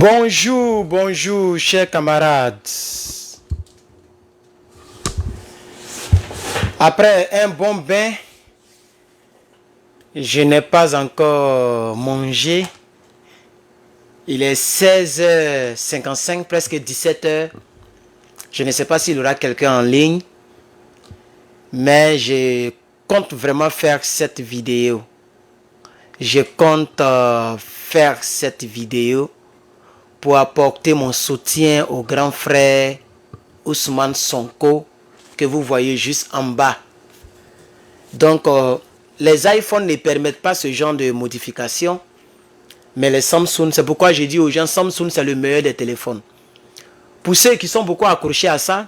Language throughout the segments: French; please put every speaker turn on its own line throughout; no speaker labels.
Bonjour, bonjour, chers camarades. Après un bon bain, je n'ai pas encore mangé. Il est 16h55, presque 17h. Je ne sais pas s'il y aura quelqu'un en ligne, mais je compte vraiment faire cette vidéo. Je compte faire cette vidéo pour apporter mon soutien au grand frère Ousmane Sonko que vous voyez juste en bas. Donc, les iPhones ne permettent pas ce genre de modification, mais les Samsung, c'est pourquoi j'ai dit aux gens, Samsung c'est le meilleur des téléphones. Pour ceux qui sont beaucoup accrochés à ça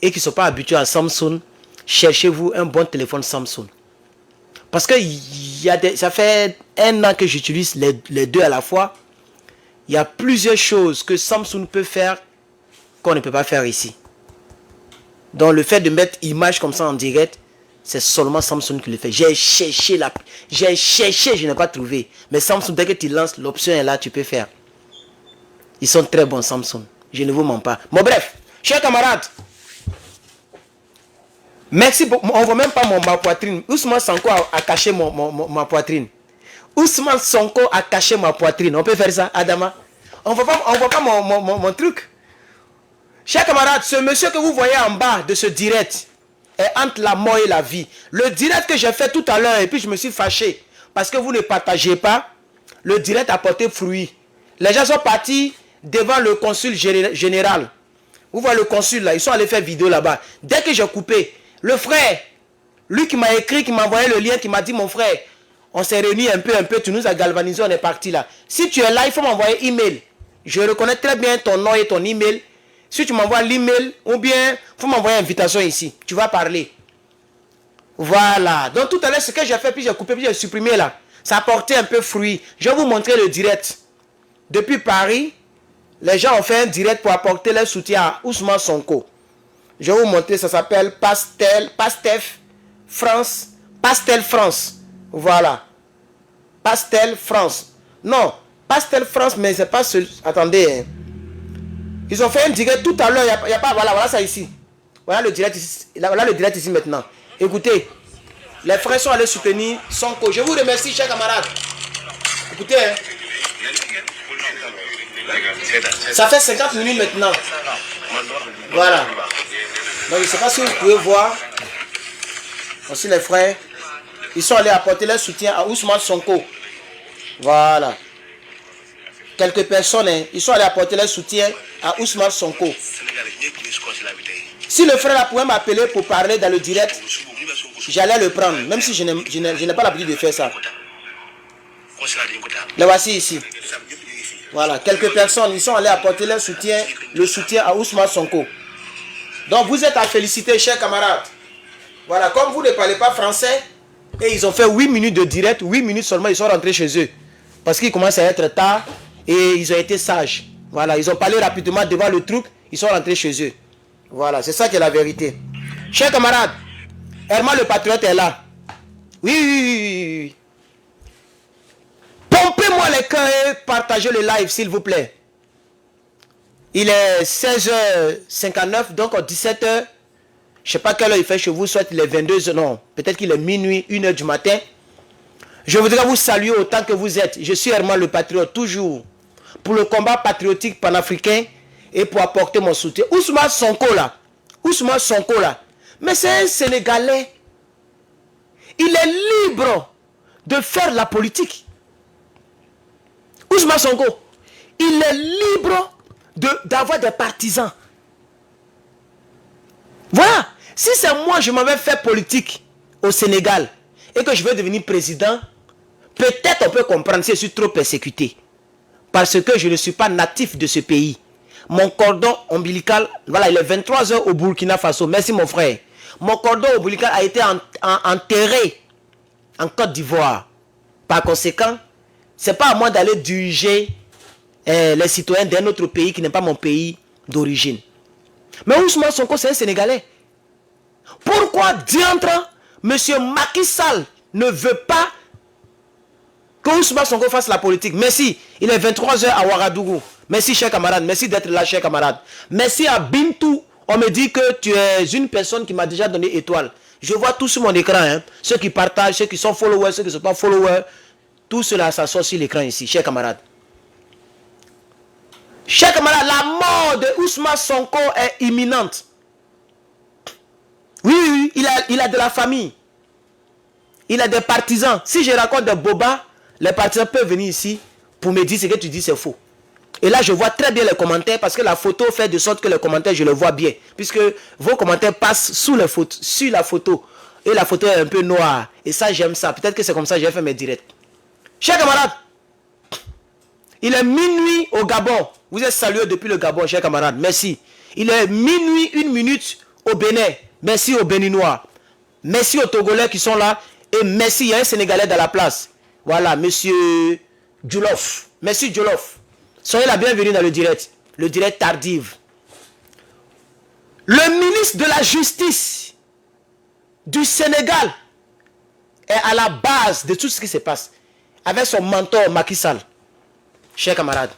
et qui ne sont pas habitués à Samsung, cherchez-vous un bon téléphone Samsung. Parce que ça fait 1 an que j'utilise les deux à la fois. Il y a plusieurs choses que Samsung peut faire qu'on ne peut pas faire ici. Donc le fait de mettre image comme ça en direct, c'est seulement Samsung qui le fait. J'ai cherché, je n'ai pas trouvé. Mais Samsung, dès que tu lances, l'option est là, tu peux faire. Ils sont très bons Samsung. Je ne vous mens pas. Bon bref, chers camarades, merci beaucoup. On ne voit même pas ma poitrine. Ousmane Sonko a caché ma poitrine. Ousmane Sonko a caché ma poitrine. On peut faire ça, Adama? On ne voit pas mon truc. Chers camarades, ce monsieur que vous voyez en bas de ce direct est entre la mort et la vie. Le direct que j'ai fait tout à l'heure, et puis je me suis fâché parce que vous ne partagez pas, le direct a porté fruit. Les gens sont partis devant le consul général. Vous voyez le consul là, ils sont allés faire vidéo là-bas. Dès que j'ai coupé, le frère, lui qui m'a écrit, qui m'a envoyé le lien, qui m'a dit, mon frère, on s'est réunis un peu, tu nous as galvanisé, on est parti là. Si tu es là, il faut m'envoyer email. Je reconnais très bien ton nom et ton email. Si tu m'envoies l'email, ou bien, il faut m'envoyer une invitation ici. Tu vas parler. Voilà. Donc tout à l'heure, ce que j'ai fait, puis j'ai coupé, puis j'ai supprimé là. Ça a porté un peu fruit. Je vais vous montrer le direct. Depuis Paris, les gens ont fait un direct pour apporter leur soutien à Ousmane Sonko. Je vais vous montrer, ça s'appelle Pastef France. Pastel France. Voilà. Pastel France. Non, Pastel France, mais c'est pas ce... Attendez. Hein. Ils ont fait un direct tout à l'heure. Il n'y a pas... Voilà ça ici. Voilà le direct ici. Voilà le direct ici maintenant. Écoutez. Les frères sont allés soutenir Sonko. Je vous remercie, chers camarades. Écoutez. Hein. Ça fait 50 minutes maintenant. Voilà. Donc je ne sais pas si vous pouvez voir. Aussi les frères. Ils sont allés apporter leur soutien à Ousmane Sonko. Voilà. Quelques personnes, hein, ils sont allés apporter leur soutien à Ousmane Sonko. Si le frère là pouvait m'appeler pour parler dans le direct, j'allais le prendre, même si je n'ai pas l'habitude de faire ça. Les voici ici. Voilà, quelques personnes, ils sont allés apporter leur soutien, le soutien à Ousmane Sonko. Donc vous êtes à féliciter, chers camarades. Voilà, comme vous ne parlez pas français, et ils ont fait 8 minutes de direct, 8 minutes seulement, ils sont rentrés chez eux. Parce qu'il commence à être tard et ils ont été sages. Voilà, ils ont parlé rapidement devant le truc, ils sont rentrés chez eux. Voilà, c'est ça qui est la vérité. Chers camarades, Herman le patriote est là. Oui. Pompez-moi les cœurs et partagez le live, s'il vous plaît. Il est 16h59, donc à 17h. Je ne sais pas quelle heure il fait chez vous, soit il est 22h, non. Peut-être qu'il est minuit, 1h du matin. Je voudrais vous saluer autant que vous êtes. Je suis Herman le patriote, toujours. Pour le combat patriotique panafricain et pour apporter mon soutien. Ousmane Sonko là. Mais c'est un Sénégalais. Il est libre de faire la politique. Ousmane Sonko. Il est libre d'avoir des partisans. Voilà. Si c'est moi, je m'avais fait politique au Sénégal et que je veux devenir président, peut-être on peut comprendre si je suis trop persécuté. Parce que je ne suis pas natif de ce pays. Mon cordon ombilical, voilà, il est 23h au Burkina Faso. Merci mon frère. Mon cordon ombilical a été enterré en Côte d'Ivoire. Par conséquent, ce n'est pas à moi d'aller diriger les citoyens d'un autre pays qui n'est pas mon pays d'origine. Mais Ousmane Sonko, c'est un Sénégalais. Pourquoi diantre M. Macky Sall ne veut pas que Ousmane Sonko fasse la politique? Mais si, il est 23h à Ouagadougou. Merci, cher camarade. Merci d'être là, cher camarade. Merci à Bintou. On me dit que tu es une personne qui m'a déjà donné étoile. Je vois tout sur mon écran. Hein. Ceux qui partagent, ceux qui sont followers, ceux qui ne sont pas followers. Tout cela, ça sort sur l'écran ici, cher camarade. Cher camarade, la mort de Ousmane Sonko est imminente. Oui, oui, il a de la famille. Il a des partisans. Si je raconte des bobas, les partisans peuvent venir ici pour me dire ce que tu dis, c'est faux. Et là, je vois très bien les commentaires parce que la photo fait de sorte que les commentaires, je les vois bien. Puisque vos commentaires passent sous la photo. Et la photo est un peu noire. Et ça, j'aime ça. Peut-être que c'est comme ça que j'ai fait mes directs. Chers camarades, il est minuit au Gabon. Vous êtes salués depuis le Gabon, chers camarades. Merci. Il est minuit 1 minute au Bénin. Merci aux Béninois. Merci aux Togolais qui sont là. Et merci, il y a un Sénégalais dans la place. Voilà, monsieur Djolof. Merci Djolof. Soyez la bienvenue dans le direct tardif. Le ministre de la Justice du Sénégal est à la base de tout ce qui se passe. Avec son mentor Macky Sall. Chers camarades,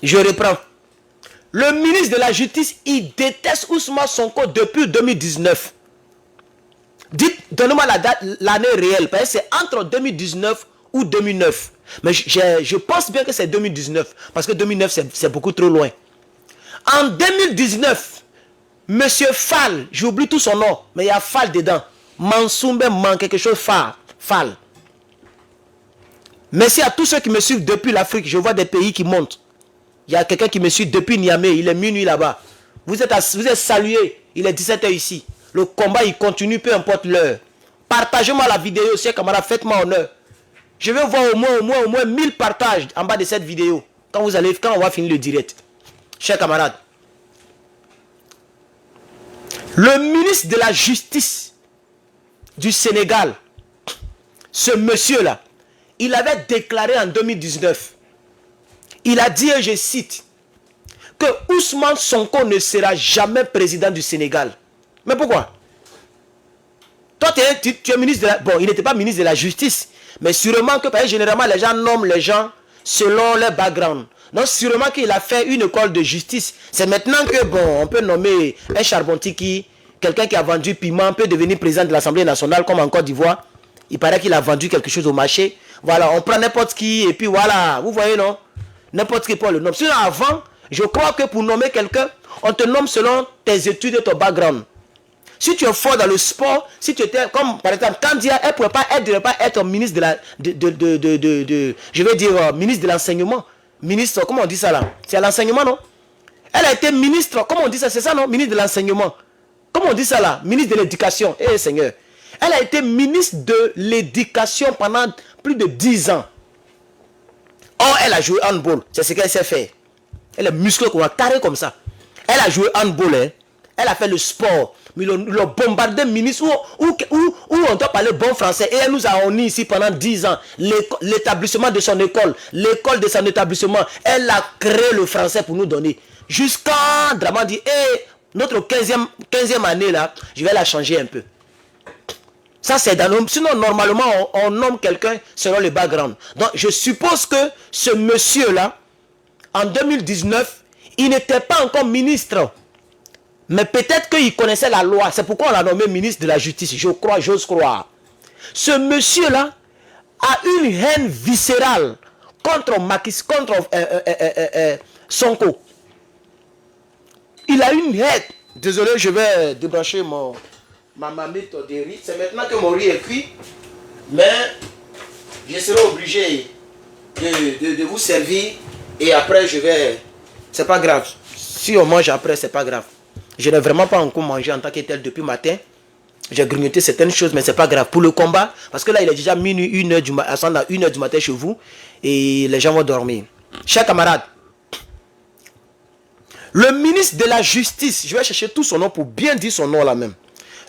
je reprends. Le ministre de la Justice, il déteste Ousmane Sonko depuis 2019. Dites, donnez-moi la date, l'année réelle, parce que c'est entre 2019 ou 2009. Mais je pense bien que c'est 2019, parce que 2009, c'est beaucoup trop loin. En 2019, Monsieur Fall, j'oublie tout son nom, mais il y a Fall dedans. Mansoumbe man quelque chose, Fall. Merci à tous ceux qui me suivent depuis l'Afrique. Je vois des pays qui montent. Il y a quelqu'un qui me suit depuis Niamey. Il est minuit là-bas. Vous êtes salués. Il est 17 h ici. Le combat, il continue, peu importe l'heure. Partagez-moi la vidéo, chers camarades. Faites-moi honneur. Je vais voir au moins 1000 partages en bas de cette vidéo. Quand on va finir le direct. Chers camarades. Le ministre de la Justice du Sénégal, ce monsieur-là, il avait déclaré en 2019, il a dit, et je cite, que Ousmane Sonko ne sera jamais président du Sénégal. Mais pourquoi? Toi, tu es ministre de la... Bon, il n'était pas ministre de la Justice, mais sûrement que, parce que généralement, les gens nomment les gens selon leur background. Donc, sûrement qu'il a fait une école de justice. C'est maintenant que, bon, on peut nommer un charbontier quelqu'un qui a vendu piment, peut devenir président de l'Assemblée nationale, comme en Côte d'Ivoire. Il paraît qu'il a vendu quelque chose au marché. Voilà, on prend n'importe qui et puis voilà, vous voyez non? N'importe qui pour le nom. Sinon avant, je crois que pour nommer quelqu'un, on te nomme selon tes études et ton background. Si tu es fort dans le sport, si tu étais comme par exemple Kandia, elle ne devrait pas être ministre de la, je vais dire ministre de l'enseignement. Ministre, comment on dit ça là? C'est à l'enseignement non? Elle a été ministre, comment on dit ça? C'est ça non? Ministre de l'enseignement. Comment on dit ça là? Ministre de l'éducation. Eh Seigneur. Elle a été ministre de l'éducation pendant plus de 10 ans. Or, elle a joué handball. C'est ce qu'elle sait faire. Elle est musclée comme un carré comme ça. Elle a joué handball. Hein. Elle a fait le sport. Mais le bombardé ministre où on doit parler bon français. Et elle nous a unis ici pendant 10 ans. L'établissement de son école. L'école de son établissement. Elle a créé le français pour nous donner. Jusqu'à Draman dit, hey, notre 15e année là, je vais la changer un peu. Ça, c'est dans le... Sinon, normalement, on nomme quelqu'un selon le background. Donc, je suppose que ce monsieur-là, en 2019, il n'était pas encore ministre. Mais peut-être qu'il connaissait la loi. C'est pourquoi on l'a nommé ministre de la Justice. Je crois, j'ose croire. Ce monsieur-là a une haine viscérale contre Sonko. Il a une haine. Désolé, je vais débrancher ma marmite de riz. C'est maintenant que mon riz est cuit. Mais je serai obligé de vous servir. Et après, je vais... C'est pas grave. Si on mange après, c'est pas grave. Je n'ai vraiment pas encore mangé en tant que tel depuis matin. J'ai grignoté certaines choses, mais c'est pas grave. Pour le combat, parce que là, il est déjà minuit, 1h du matin chez vous. Et les gens vont dormir. Chers camarades, le ministre de la Justice, je vais chercher tout son nom pour bien dire son nom là même.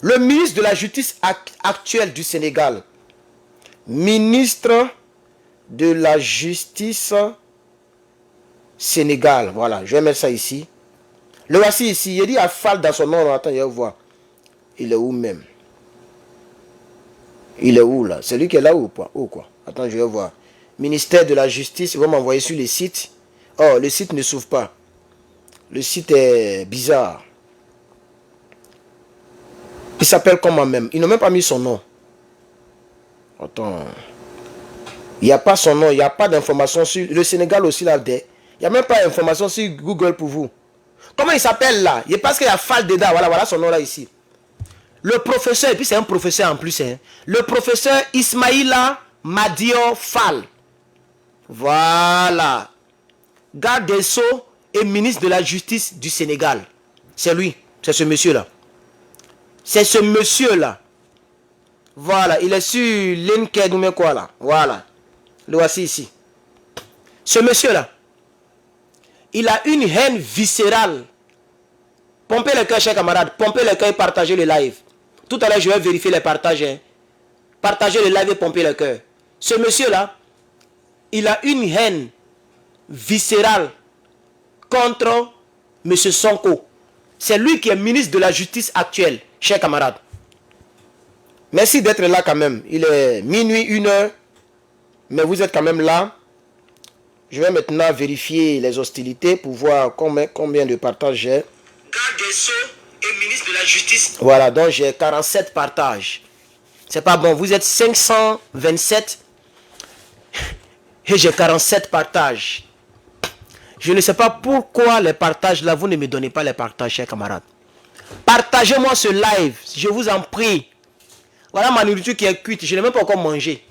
Le ministre de la Justice actuel du Sénégal. Ministre de la Justice Sénégal. Voilà, je vais mettre ça ici. Le voici ici. Il dit à Fall dans son nom. Attends, je vais voir. Il est où même? Il est où là? C'est lui qui est là ou quoi? Attends, je vais voir. Ministère de la Justice. Il va m'envoyer sur les sites. Oh, le site ne s'ouvre pas. Le site est bizarre. Il s'appelle comment même? Ils n'ont même pas mis son nom. Attends. Il n'y a pas son nom. Il n'y a pas d'information sur... Le Sénégal aussi, là. Il n'y a même pas d'information sur Google pour vous. Comment il s'appelle là? Il parce qu'il y a Fall dedans. Voilà, voilà son nom là ici. Le professeur, et puis c'est un professeur en plus. Hein. Le professeur Ismaïla Madio Fall. Voilà. Garde des Sceaux et ministre de la Justice du Sénégal. C'est lui. C'est ce monsieur-là. C'est ce monsieur-là. Voilà. Il est sur LinkedIn ou mais quoi là. Voilà. Le voici ici. Ce monsieur-là. Il a une haine viscérale. Pompez le cœur, chers camarades. Pompez le cœur et partagez le live. Tout à l'heure, je vais vérifier les partages. Hein. Partagez le live et pompez le cœur. Ce monsieur-là, il a une haine viscérale contre M. Sonko. C'est lui qui est ministre de la Justice actuelle, chers camarades. Merci d'être là quand même. Il est minuit, 1h. Mais vous êtes quand même là. Je vais maintenant vérifier les hostilités pour voir combien de partages j'ai. Garde des Sceaux et ministre de la Justice. Voilà, donc j'ai 47 partages. C'est pas bon. Vous êtes 527 et j'ai 47 partages. Je ne sais pas pourquoi les partages là, vous ne me donnez pas les partages, chers camarades. Partagez-moi ce live, je vous en prie. Voilà ma nourriture qui est cuite, je n'ai même pas encore mangé.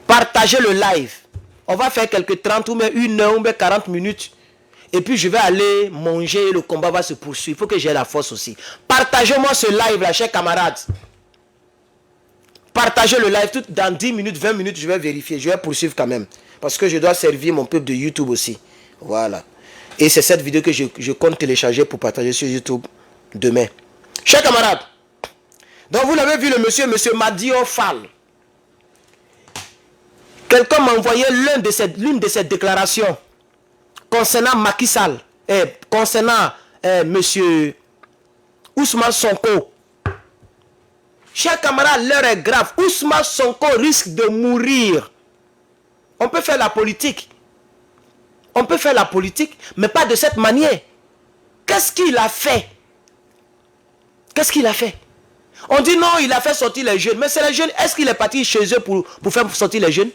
Partagez le live. On va faire quelques 30 ou même 1 heure ou même 40 minutes. Et puis je vais aller manger et le combat va se poursuivre. Il faut que j'ai la force aussi. Partagez-moi ce live là, chers camarades. Partagez le live. Tout dans 10 minutes, 20 minutes, je vais vérifier. Je vais poursuivre quand même. Parce que je dois servir mon peuple de YouTube aussi. Voilà. Et c'est cette vidéo que je compte télécharger pour partager sur YouTube demain. Chers camarades. Donc vous l'avez vu le monsieur Madio Fall. Quelqu'un m'a envoyé l'une de ses déclarations concernant Macky Sall, concernant monsieur Ousmane Sonko. Chers camarades, l'heure est grave. Ousmane Sonko risque de mourir. On peut faire la politique. On peut faire la politique, mais pas de cette manière. Qu'est-ce qu'il a fait? Qu'est-ce qu'il a fait? On dit non, il a fait sortir les jeunes. Mais c'est les jeunes. Est-ce qu'il est parti chez eux pour faire sortir les jeunes?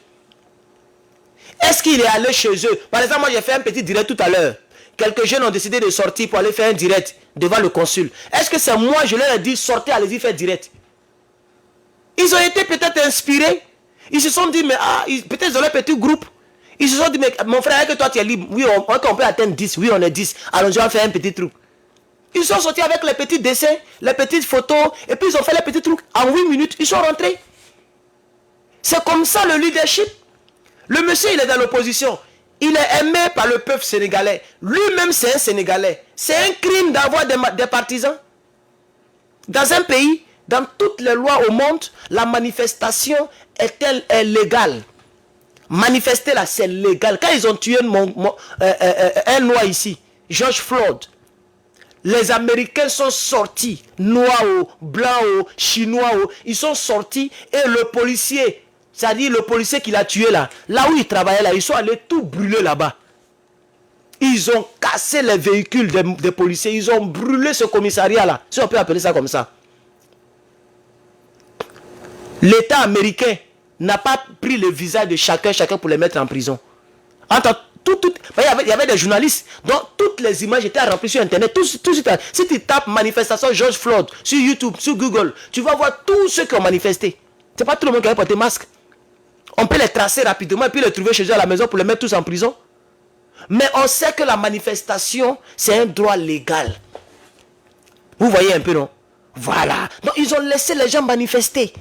Est-ce qu'il est allé chez eux? Par exemple, moi j'ai fait un petit direct tout à l'heure. Quelques jeunes ont décidé de sortir pour aller faire un direct devant le consul. Est-ce que c'est moi, je leur ai dit, sortez, allez-y faire direct? Ils ont été peut-être inspirés. Ils se sont dit, mais peut-être dans leur petit groupe. Ils se sont dit, mais mon frère, est-ce que toi tu es libre? Oui, on peut atteindre 10. Oui, on est 10. Allons-y, on va faire un petit truc. Ils sont sortis avec les petits dessins, les petites photos, et puis ils ont fait les petits trucs. En 8 minutes, ils sont rentrés. C'est comme ça le leadership. Le monsieur, il est dans l'opposition. Il est aimé par le peuple sénégalais. Lui-même, c'est un Sénégalais. C'est un crime d'avoir des partisans. Dans un pays, dans toutes les lois au monde, la manifestation est légale. Manifester là, c'est légal. Quand ils ont tué un noir ici, George Floyd, les Américains sont sortis, noirs, blancs, chinois, ils sont sortis et le policier, c'est-à-dire le policier qui l'a tué là où il travaillait là, ils sont allés tout brûler là-bas. Ils ont cassé les véhicules des policiers, ils ont brûlé ce commissariat là, si on peut appeler ça comme ça. L'État américain n'a pas pris le visage de chacun pour les mettre en prison. Il y avait des journalistes, donc toutes les images étaient remplies sur internet. Si tu tapes manifestation George Floyd sur YouTube, sur Google, tu vas voir tous ceux qui ont manifesté. C'est pas tout le monde qui a porté masque. On peut les tracer rapidement et puis les trouver chez eux à la maison pour les mettre tous en prison. Mais on sait que la manifestation, c'est un droit légal. Vous voyez un peu, non? Voilà. Donc ils ont laissé les gens manifester.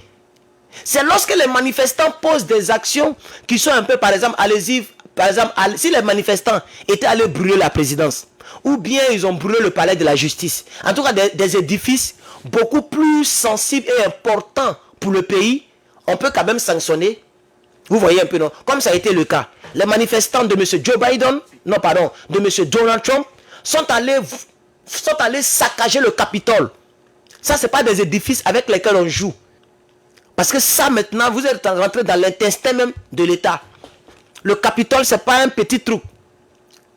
C'est lorsque les manifestants posent des actions qui sont un peu, par exemple, allez-y. Par exemple, si les manifestants étaient allés brûler la présidence, ou bien ils ont brûlé le palais de la justice, en tout cas des édifices beaucoup plus sensibles et importants pour le pays, on peut quand même sanctionner. Vous voyez un peu, non? Comme ça a été le cas. Les manifestants de M. Joe Biden, de M. Donald Trump, sont allés saccager le Capitole. Ça, ce n'est pas des édifices avec lesquels on joue. Parce que ça, maintenant, vous êtes rentré dans l'intestin même de l'État. Le Capitole, ce n'est pas un petit truc.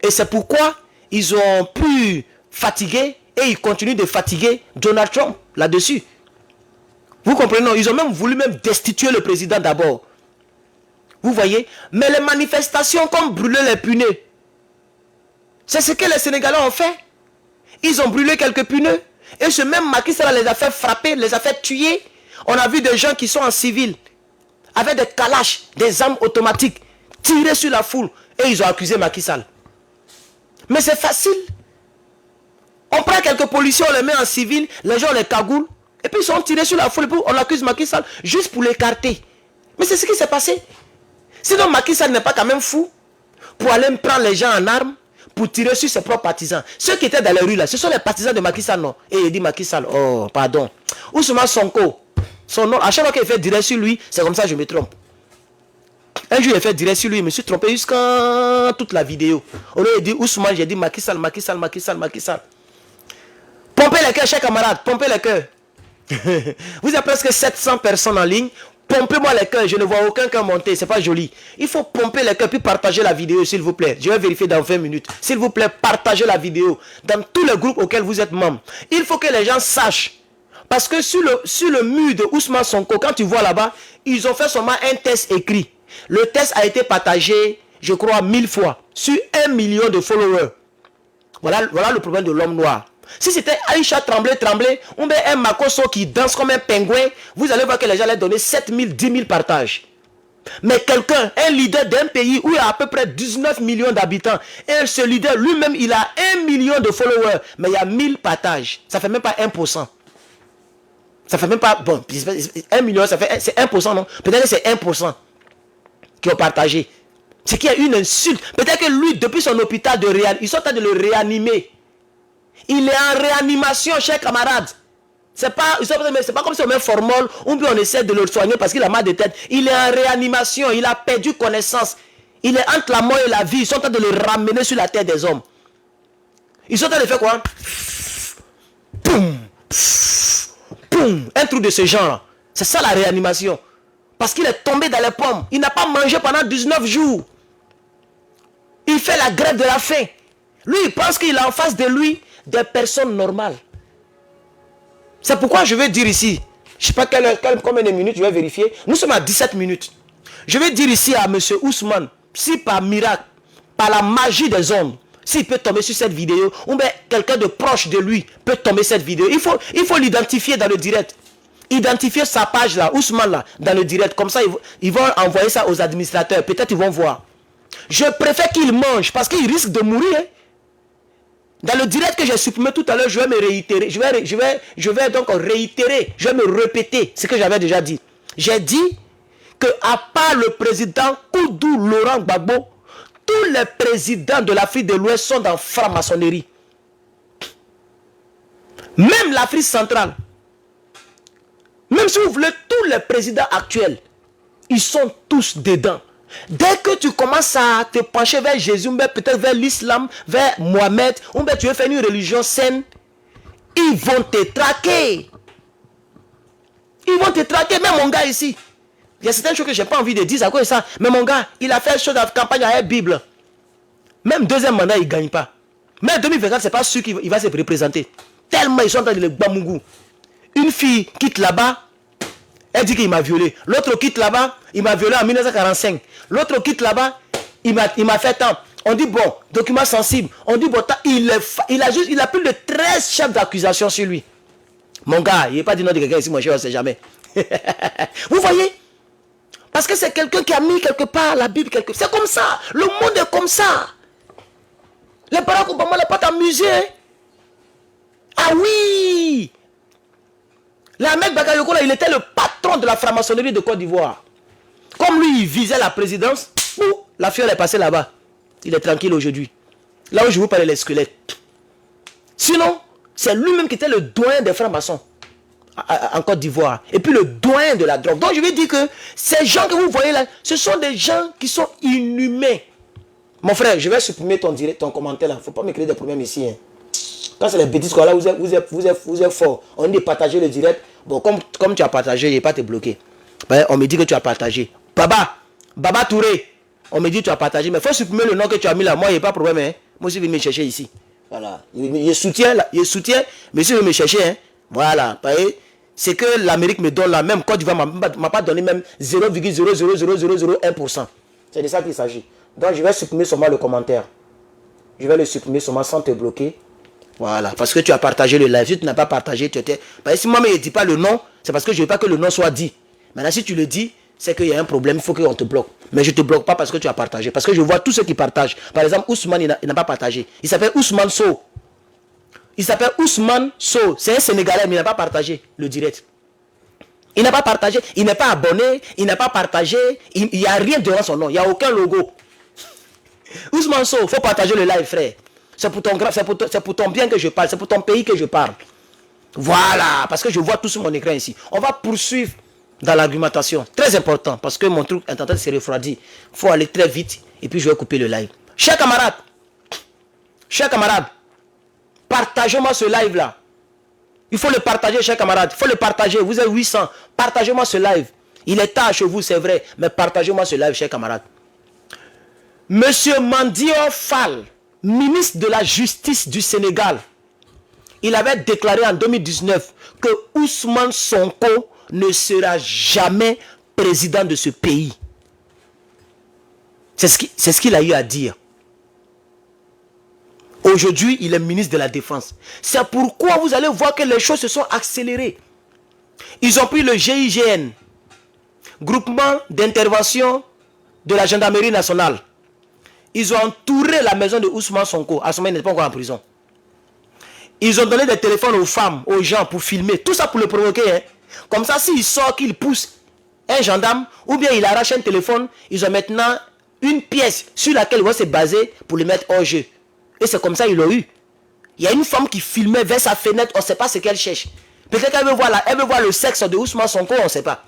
Et c'est pourquoi ils ont pu fatiguer et ils continuent de fatiguer Donald Trump là-dessus. Vous comprenez? Ils ont même voulu destituer le président d'abord. Vous voyez? Mais les manifestations comme brûler les pneus, c'est ce que les Sénégalais ont fait. Ils ont brûlé quelques pneus. Et ce même Macky Sall les a fait frapper, les a fait tuer. On a vu des gens qui sont en civil, avec des calaches, des armes automatiques, tirer sur la foule. Et ils ont accusé Macky Sall. Mais c'est facile. On prend quelques policiers, on les met en civil, les gens les cagoulent. Et puis ils sont tirés sur la foule, et puis on accuse Macky Sall juste pour l'écarter. Mais c'est ce qui s'est passé. Sinon Macky Sall n'est pas quand même fou pour aller prendre les gens en armes, pour tirer sur ses propres partisans. Ceux qui étaient dans les rues là, ce sont les partisans de Macky Sall, non? Et il dit Macky Sall, oh pardon. Ousmane Sonko, son nom, à chaque fois qu'il fait direct sur lui, c'est comme ça que je me trompe. Un jour il fait direct sur lui, je me suis trompé jusqu'à toute la vidéo. On lui a dit Ousmane, j'ai dit Macky Sall, Macky Sall, Macky Sall, Macky Sall. Pompez les cœurs, chers camarades, pompez les cœurs. Vous êtes presque 700 personnes en ligne. Pompez-moi les cœurs, je ne vois aucun cœur monter, c'est pas joli. Il faut pomper les cœurs puis partager la vidéo s'il vous plaît. Je vais vérifier dans 20 minutes. S'il vous plaît, partagez la vidéo dans tous les groupes auxquels vous êtes membre. Il faut que les gens sachent. Parce que sur le mur de Ousmane Sonko, quand tu vois là-bas, ils ont fait seulement un test écrit. Le test a été partagé, je crois, 1000 fois. Sur 1 million de followers. Voilà le problème de l'homme noir. Si c'était Aïcha Tremblay, ou bien un Makoso qui danse comme un pingouin, vous allez voir que les gens allaient donner 7000, 10 000 partages. Mais quelqu'un, un leader d'un pays où il y a à peu près 19 millions d'habitants, et ce leader lui-même, il a 1 million de followers, mais il y a 1000 partages. Ça fait même pas 1%. Ça fait même pas, bon, 1 million, c'est 1%, non? Peut-être que c'est 1% qui ont partagé. C'est qu'il y a une insulte. Peut-être que lui, depuis son hôpital de réanimation, ils sont en train de le réanimer. Il est en réanimation, chers camarades. C'est pas comme si on met formol ou bien on essaie de le soigner parce qu'il a mal de tête. Il est en réanimation, il a perdu connaissance. Il est entre la mort et la vie. Ils sont en train de le ramener sur la terre des hommes. Ils sont en train de faire quoi? Poum, poum, un truc de ce genre. C'est ça la réanimation. Parce qu'il est tombé dans les pommes. Il n'a pas mangé pendant 19 jours. Il fait la grève de la faim. Lui, il pense qu'il a en face de lui des personnes normales. C'est pourquoi je vais dire ici, je ne sais pas combien de minutes je vais vérifier. Nous sommes à 17 minutes. Je vais dire ici à M. Ousmane, si par miracle, par la magie des hommes, s'il peut tomber sur cette vidéo, ou bien quelqu'un de proche de lui peut tomber sur cette vidéo, il faut l'identifier dans le direct. Identifier sa page là, Ousmane là, dans le direct. Comme ça, ils vont envoyer ça aux administrateurs. Peut-être ils vont voir. Je préfère qu'il mange parce qu'il risque de mourir. Hein. Dans le direct que j'ai supprimé tout à l'heure, je vais me réitérer. Je vais donc réitérer, je vais me répéter ce que j'avais déjà dit. J'ai dit que à part le président Koudou Laurent Gbagbo, tous les présidents de l'Afrique de l'Ouest sont dans franc-maçonnerie. Même l'Afrique centrale. Même si vous voulez, tous les présidents actuels, ils sont tous dedans. Dès que tu commences à te pencher vers Jésus, peut-être vers l'islam, vers Mohamed, ou bien tu veux faire une religion saine, ils vont te traquer. Ils vont te traquer. Même mon gars ici, il y a certaines choses que je n'ai pas envie de dire à cause de ça. Mais mon gars, il a fait chose de campagne à la Bible. Même deuxième mandat, il ne gagne pas. Mais en 2024, ce n'est pas sûr qu'il va se représenter. Tellement ils sont en train de le bamougou. Une fille quitte là-bas, elle dit qu'il m'a violé. L'autre quitte là-bas, il m'a violé en 1945. L'autre quitte là-bas, il m'a fait tant. On dit bon, document sensible. On dit bon, il a plus de 13 chefs d'accusation sur lui. Mon gars, il n'est pas dit non de quelqu'un ici, mon cher, on ne sait jamais. Vous voyez? Parce que c'est quelqu'un qui a mis quelque part la Bible. C'est comme ça. Le monde est comme ça. Les Barack Obama n'ont pas t'amuser. Hein? Ah oui! L'Ahmed Bakayoko, il était le patron de la franc-maçonnerie de Côte d'Ivoire. Comme lui, il visait la présidence, la fiole est passée là-bas. Il est tranquille aujourd'hui. Là où je vous parlais des squelettes. Sinon, c'est lui-même qui était le doyen des francs-maçons en Côte d'Ivoire. Et puis le doyen de la drogue. Donc je vais dire que ces gens que vous voyez là, ce sont des gens qui sont inhumains. Mon frère, je vais supprimer ton commentaire là. Il ne faut pas me créer des problèmes ici. Hein. Quand c'est les bêtises, là, vous êtes fort. On dit partager le direct. Bon, comme tu as partagé, il n'est pas te bloquer. On me dit que tu as partagé. Baba Touré, on me dit tu as partagé, mais il faut supprimer le nom que tu as mis là. Moi, il n'y a pas de problème. Hein. Moi, je vais me chercher ici. Voilà. Je soutiens, mais si je vais me chercher, hein. Voilà. C'est que l'Amérique me donne la même. Côte d'Ivoire ne m'a pas donné même 0,00001%. C'est de ça qu'il s'agit. Donc, je vais supprimer seulement le commentaire. Je vais le supprimer seulement sans te bloquer. Voilà. Parce que tu as partagé le live. Si tu n'as pas partagé, tu étais... Si moi, je ne dis pas le nom, c'est parce que je ne veux pas que le nom soit dit. Maintenant, si tu le dis, c'est qu'il y a un problème, il faut qu'on te bloque. Mais je ne te bloque pas parce que tu as partagé. Parce que je vois tous ceux qui partagent. Par exemple, Ousmane, il n'a pas partagé. Il s'appelle Ousmane Sow. Il s'appelle Ousmane Sow. C'est un Sénégalais, mais il n'a pas partagé le direct. Il n'a pas partagé. Il n'est pas abonné. Il n'a pas partagé. Il n'y a rien devant son nom. Il n'y a aucun logo. Ousmane Sow, il faut partager le live, frère. C'est pour ton bien que je parle. C'est pour ton pays que je parle. Voilà. Parce que je vois tout sur mon écran ici. On va poursuivre dans l'argumentation. Très important. Parce que mon truc est en train de se refroidir. Il faut aller très vite. Et puis je vais couper le live. Chers camarades. Partagez-moi ce live là. Il faut le partager, chers camarades. Il faut le partager. Vous êtes 800. Partagez-moi ce live. Il est tard chez vous, c'est vrai. Mais partagez-moi ce live, chers camarades. Monsieur Mandio Fall, ministre de la Justice du Sénégal, il avait déclaré en 2019 que Ousmane Sonko ne sera jamais président de ce pays. C'est ce qu'il a eu à dire. Aujourd'hui, il est ministre de la Défense. C'est pourquoi vous allez voir que les choses se sont accélérées. Ils ont pris le GIGN, groupement d'intervention de la gendarmerie nationale. Ils ont entouré la maison de Ousmane Sonko. À ce moment, il n'est pas encore en prison. Ils ont donné des téléphones aux femmes, aux gens pour filmer. Tout ça pour le provoquer. Hein. Comme ça, s'il sort, qu'il pousse un gendarme, ou bien il arrache un téléphone, ils ont maintenant une pièce sur laquelle ils vont se baser pour le mettre hors jeu. Et c'est comme ça qu'ils l'ont eu. Il y a une femme qui filmait vers sa fenêtre, on ne sait pas ce qu'elle cherche. Peut-être qu'elle veut voir le sexe de Ousmane Sonko, on ne sait pas.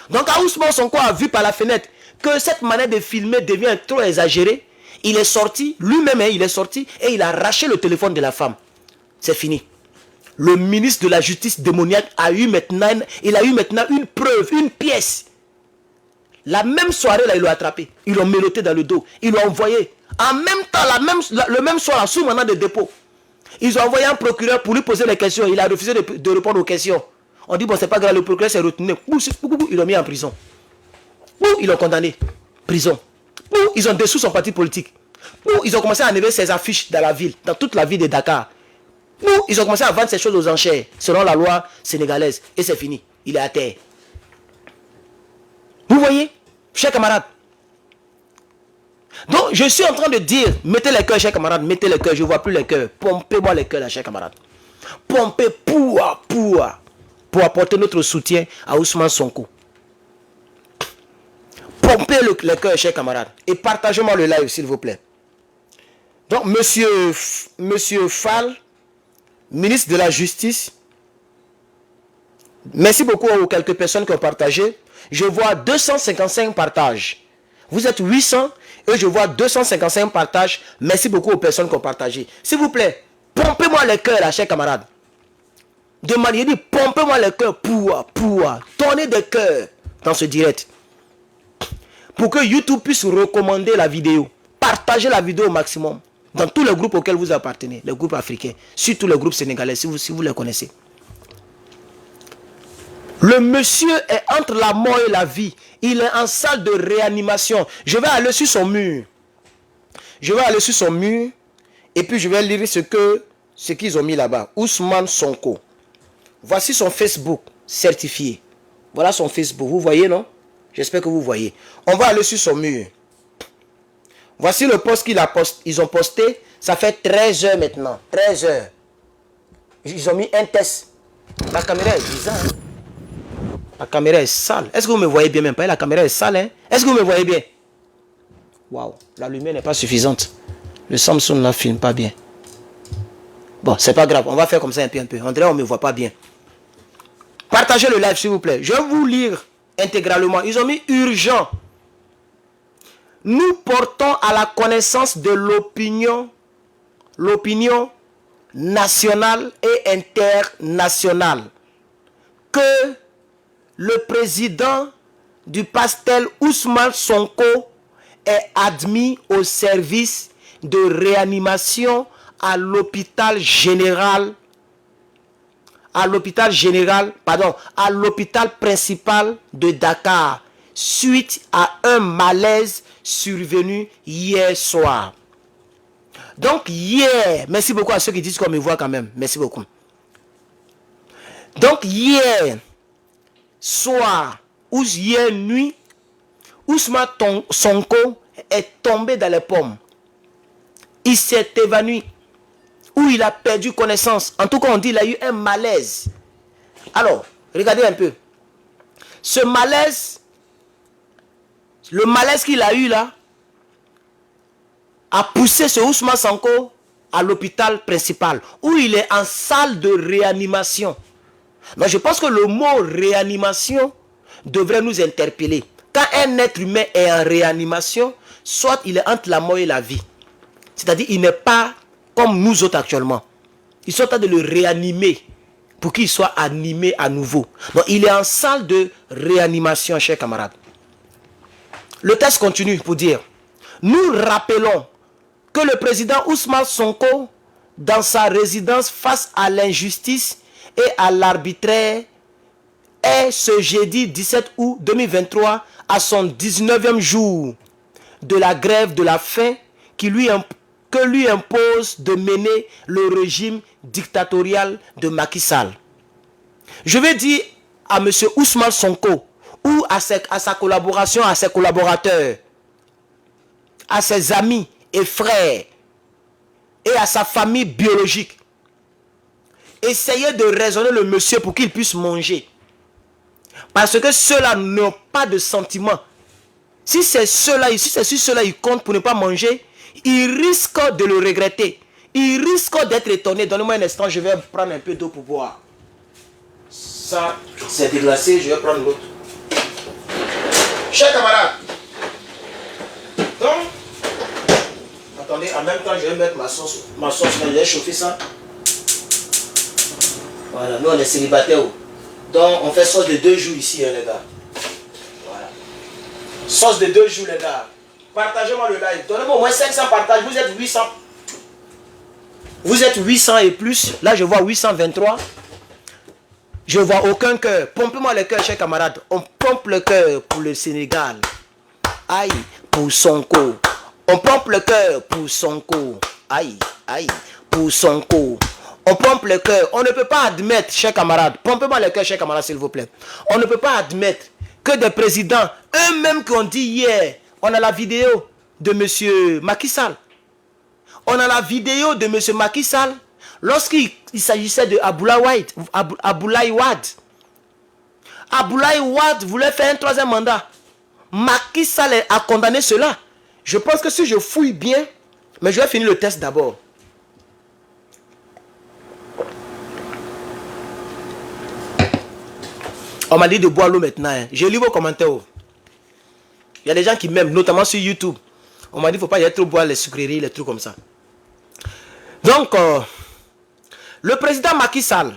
Donc quand Ousmane Sonko a vu par la fenêtre que cette manière de filmer devient trop exagérée, il est sorti, lui-même il est sorti et il a arraché le téléphone de la femme. C'est fini. Le ministre de la Justice démoniaque a eu maintenant une preuve, une pièce. La même soirée, là, ils l'ont attrapé. Ils l'ont menotté dans le dos. Ils l'ont envoyé. En même temps, le même soir, sous mandat de dépôt. Ils ont envoyé un procureur pour lui poser des questions. Il a refusé de répondre aux questions. On dit, bon, c'est pas grave, le procureur s'est retenu. Ils l'ont mis en prison. Ils l'ont condamné. Prison. Ils ont dessous son parti politique. Ils ont commencé à enlever ses affiches dans la ville, dans toute la ville de Dakar. Ils ont commencé à vendre ces choses aux enchères, selon la loi sénégalaise. Et c'est fini. Il est à terre. Vous voyez, chers camarades. Donc, je suis en train de dire, mettez les cœurs, chers camarades, mettez les cœurs. Je ne vois plus les cœurs. Pompez-moi les cœurs, là, chers camarades. Pompez pour apporter notre soutien à Ousmane Sonko. Pompez les cœurs, chers camarades. Et partagez-moi le live, s'il vous plaît. Donc, monsieur Fall, ministre de la Justice, merci beaucoup aux quelques personnes qui ont partagé. Je vois 255 partages. Vous êtes 800 et je vois 255 partages. Merci beaucoup aux personnes qui ont partagé. S'il vous plaît, pompez-moi les cœurs, là, chers camarades. Demandez, pompez-moi les cœurs tournez des cœurs dans ce direct. Pour que YouTube puisse recommander la vidéo. Partagez la vidéo au maximum. Dans tous les groupes auxquels vous appartenez. Les groupes africains. Surtout les groupes sénégalais, si vous les connaissez. Le monsieur est entre la mort et la vie. Il est en salle de réanimation. Je vais aller sur son mur. Et puis je vais lire ce qu'ils ont mis là-bas. Ousmane Sonko. Voici son Facebook certifié. Voilà son Facebook. Vous voyez, non? J'espère que vous voyez. On va aller sur son mur. Voici le post ils ont posté. Ça fait 13 heures maintenant. 13 heures. Ils ont mis un test. La caméra est bizarre. Hein? La caméra est sale. Est-ce que vous me voyez bien même pas? La caméra est sale. Hein? Est-ce que vous me voyez bien? Waouh. La lumière n'est pas suffisante. Le Samsung ne filme pas bien. Bon, c'est pas grave. On va faire comme ça un peu. On dirait qu'on ne me voit pas bien. Partagez le live, s'il vous plaît. Je vais vous lire intégralement. Ils ont mis urgent. Nous portons à la connaissance de l'opinion nationale et internationale que le président du Pastel Ousmane Sonko est admis au service de réanimation à l'hôpital général, à l'hôpital principal de Dakar, suite à un malaise survenu hier soir. Donc hier, merci beaucoup à ceux qui disent qu'on me voit quand même, merci beaucoup. Donc hier soir ou hier nuit, Ousmane Sonko est tombé dans les pommes. Il s'est évanoui ou il a perdu connaissance. En tout cas, on dit qu'il a eu un malaise. Alors, regardez un peu. Ce malaise, le malaise qu'il a eu là, a poussé ce Ousmane Sonko à l'hôpital principal, où il est en salle de réanimation. Donc je pense que le mot réanimation devrait nous interpeller. Quand un être humain est en réanimation, soit il est entre la mort et la vie. C'est-à-dire il n'est pas comme nous autres actuellement. Ils sont en train de le réanimer pour qu'il soit animé à nouveau. Donc il est en salle de réanimation, chers camarades. Le texte continue pour dire, nous rappelons que le président Ousmane Sonko, dans sa résidence face à l'injustice et à l'arbitraire, est ce jeudi 17 août 2023 à son 19e jour de la grève de la faim que lui impose de mener le régime dictatorial de Macky Sall. Je vais dire à M. Ousmane Sonko ou à sa collaboration, à ses collaborateurs, à ses amis et frères et à sa famille biologique, essayez de raisonner le monsieur pour qu'il puisse manger. Parce que ceux-là n'ont pas de sentiments. Si c'est ceux-là, si ceux-là ils comptent pour ne pas manger, ils risquent de le regretter. Ils risquent d'être étonnés. Donnez-moi un instant, je vais prendre un peu d'eau pour boire. Ça, c'est déglacé, je vais prendre l'autre. Chers camarades, donc, attendez, en même temps, je vais mettre ma sauce, je vais chauffer ça. Voilà, nous on est célibataires. Donc, on fait sauce de 2 jours ici, hein, les gars. Voilà. Sauce de 2 jours, les gars. Partagez-moi le live. Donnez-moi au moins 500 partages. Vous êtes 800. Vous êtes 800 et plus. Là, je vois 823. Je vois aucun cœur. Pompez-moi le cœur, chers camarades. On pompe le cœur pour le Sénégal. Aïe, pour Sonko. On pompe le cœur pour Sonko. Aïe, aïe, pour Sonko. On pompe le cœur. On ne peut pas admettre, chers camarades, pompez-moi le cœur, chers camarades, s'il vous plaît. On ne peut pas admettre que des présidents, eux-mêmes qui ont dit hier, on a la vidéo de M. Macky Sall. On a la vidéo de M. Macky Sall lorsqu'il s'agissait de Abdoulaye Wade. Abdoulaye Wade voulait faire un 3e mandat. Macky Sall a condamné cela. Je pense que si je fouille bien, mais je vais finir le test d'abord. On m'a dit de boire l'eau maintenant. Hein. J'ai lu vos commentaires. Il y a des gens qui m'aiment, notamment sur YouTube. On m'a dit qu'il ne faut pas y être trop boire les sucreries, les trucs comme ça. Donc, le président Macky Sall,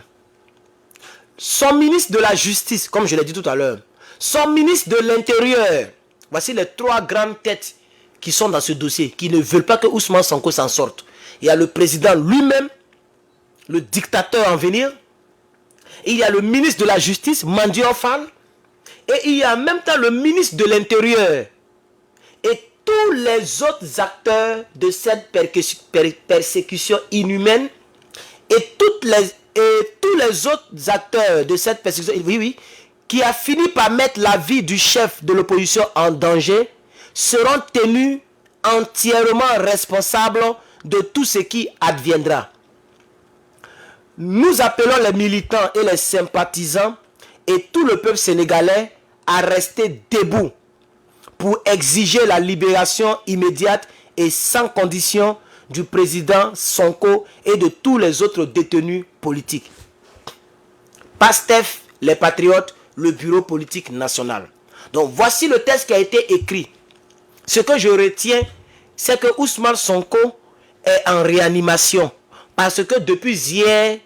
son ministre de la Justice, comme je l'ai dit tout à l'heure, son ministre de l'Intérieur, voici les 3 grandes têtes qui sont dans ce dossier, qui ne veulent pas que Ousmane Sonko s'en sorte. Il y a le président lui-même, le dictateur en venir. Il y a le ministre de la Justice, Mandion Fall. Et il y a en même temps le ministre de l'Intérieur. Et tous les autres acteurs de cette persécution inhumaine. Et tous les autres acteurs de cette persécution, qui a fini par mettre la vie du chef de l'opposition en danger, seront tenus entièrement responsables de tout ce qui adviendra. Nous appelons les militants et les sympathisants et tout le peuple sénégalais à rester debout pour exiger la libération immédiate et sans condition du président Sonko et de tous les autres détenus politiques. PASTEF, les Patriotes, le Bureau politique national. Donc voici le texte qui a été écrit. Ce que je retiens, c'est que Ousmane Sonko est en réanimation. Parce que depuis hier,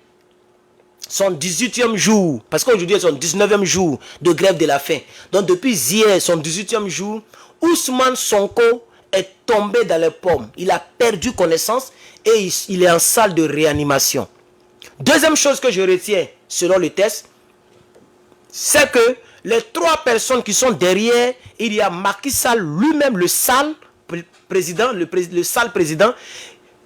son 18e jour, parce qu'aujourd'hui c'est son 19e jour de grève de la faim. Donc depuis hier, son 18e jour, Ousmane Sonko est tombé dans les pommes. Il a perdu connaissance et il est en salle de réanimation. Deuxième chose que je retiens, selon le test, c'est que les 3 personnes qui sont derrière, il y a Macky Sall lui-même, le sale président, le sale président.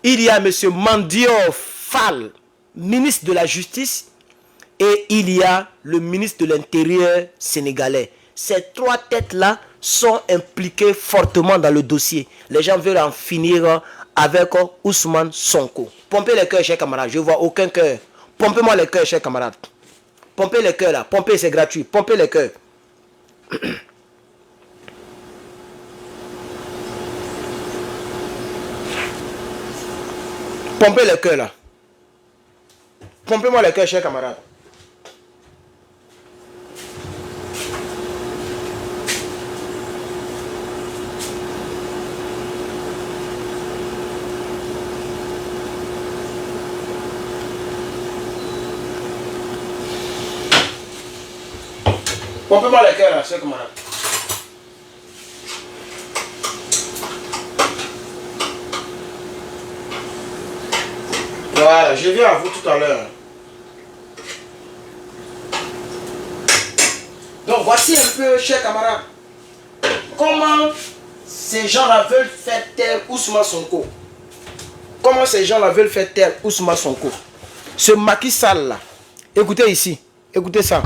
Il y a M. Mandio Fall, ministre de la Justice. Et il y a le ministre de l'Intérieur sénégalais. Ces 3 têtes-là sont impliquées fortement dans le dossier. Les gens veulent en finir avec Ousmane Sonko. Pompez les cœurs, chers camarades. Je ne vois aucun cœur. Pompez-moi les cœurs, chers camarades. Pompez les cœurs là. Pompez, c'est gratuit. Pompez les cœurs. Pompez les cœurs là. Pompez-moi les cœurs, chers camarades. Pompez-moi les cœurs là, chers camarades. Voilà, je viens à vous tout à l'heure. Donc voici un peu, chers camarades, comment ces gens-là veulent faire taire Ousmane Sonko. Comment ces gens-là veulent faire taire Ousmane Sonko. Ce Macky Sall là, écoutez ici, écoutez ça.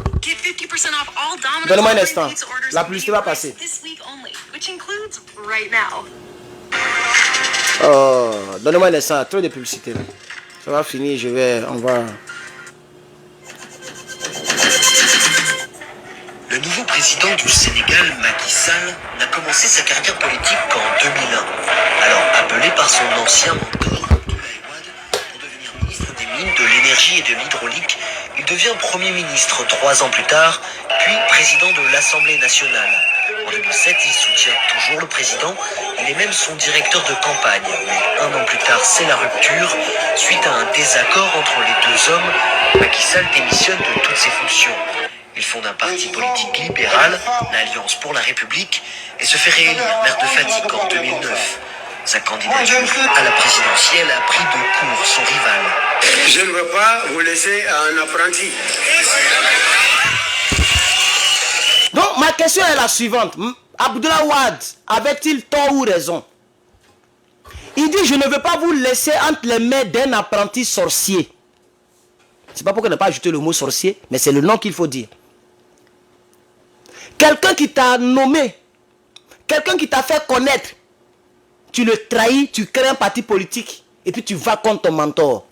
Donnez-moi un instant, la publicité va passer. Oh, donnez-moi un instant, trop de publicité là. Ça va finir, on va...
Le nouveau président du Sénégal, Macky Sall, n'a commencé sa carrière politique qu'en 2001. Alors appelé par son ancien mentor, Abdoulaye Wade, pour devenir ministre des Mines, de l'Énergie et de l'Hydraulique, il devient Premier ministre 3 ans plus tard, puis président de l'Assemblée nationale. En 2007, il soutient toujours le président, il est même son directeur de campagne. Mais 1 an plus tard, c'est la rupture. Suite à un désaccord entre les 2 hommes, Macky Sall démissionne de toutes ses fonctions. Il fonde un parti politique libéral, l'Alliance pour la République, et se fait réélire maire de Fatick en 2009. Sa candidature à la présidentielle a pris de court son rival.
Je ne veux pas vous laisser à un apprenti.
Donc ma question est la suivante. Abdoulaye Wade avait-il tort ou raison? Il dit je ne veux pas vous laisser entre les mains d'un apprenti sorcier. C'est pas pourquoi ne pas ajouter le mot sorcier, mais c'est le nom qu'il faut dire. Quelqu'un qui t'a nommé, quelqu'un qui t'a fait connaître, tu le trahis, tu crées un parti politique et puis tu vas contre ton mentor.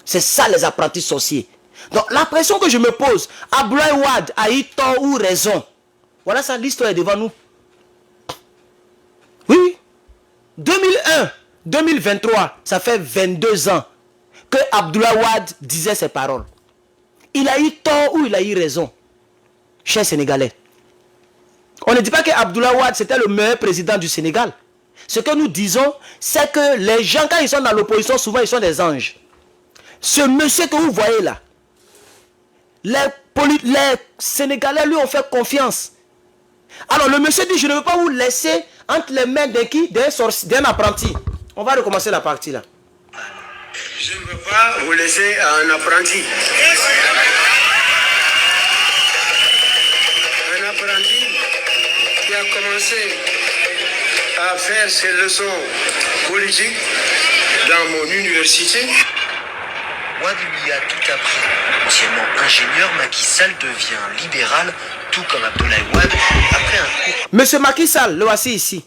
C'est ça les apprentis sorciers. Donc la pression que je me pose, Abdoulaye Wade a eu tort ou raison? Voilà ça, l'histoire est devant nous. Oui, 2001, 2023, ça fait 22 ans que Abdoulaye Wade disait ces paroles. Il a eu tort ou il a eu raison? Chers Sénégalais, on ne dit pas que Abdoulaye Wade c'était le meilleur président du Sénégal. Ce que nous disons, c'est que les gens, quand ils sont dans l'opposition, souvent ils sont des anges. Ce monsieur que vous voyez là, les Sénégalais lui ont fait confiance. Alors le monsieur dit, je ne veux pas vous laisser entre les mains de qui? D'un apprenti. On va recommencer la partie là.
Je ne veux pas vous laisser à un apprenti. Un apprenti qui a commencé à faire ses leçons politiques dans mon université.
Wade lui a tout appris. Anciennement ingénieur, Macky Sall devient libéral, tout comme Abdoulaye Wade, après un cours.
Monsieur Macky Sall, le voici ici.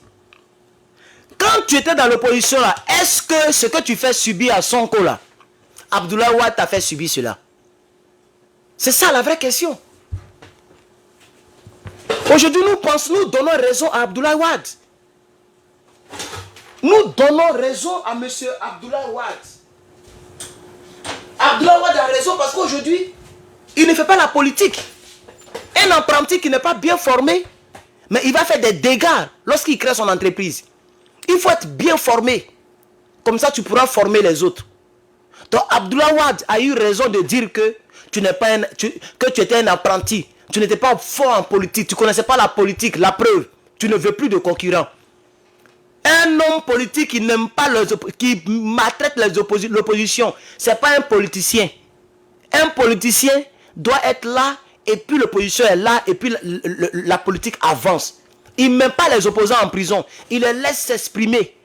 Quand tu étais dans l'opposition là, est-ce que ce que tu fais subir à Sonko là, Abdoulaye Wade t'a fait subir cela? C'est ça la vraie question. Aujourd'hui, nous donnons raison à Abdoulaye Wade. Nous donnons raison à monsieur Abdoulaye Wade. Abdoulaye Wade a raison parce qu'aujourd'hui, il ne fait pas la politique. Un apprenti qui n'est pas bien formé, mais il va faire des dégâts lorsqu'il crée son entreprise. Il faut être bien formé. Comme ça, tu pourras former les autres. Donc, Abdoulaye Wade a eu raison de dire que tu étais un apprenti. Tu n'étais pas fort en politique. Tu ne connaissais pas la politique. La preuve, tu ne veux plus de concurrents. Un homme politique qui n'aime pas qui maltraite l'opposition, c'est pas un politicien. Un politicien doit être là, et puis l'opposition est là, et puis la politique avance. Il ne met pas les opposants en prison, il les laisse s'exprimer.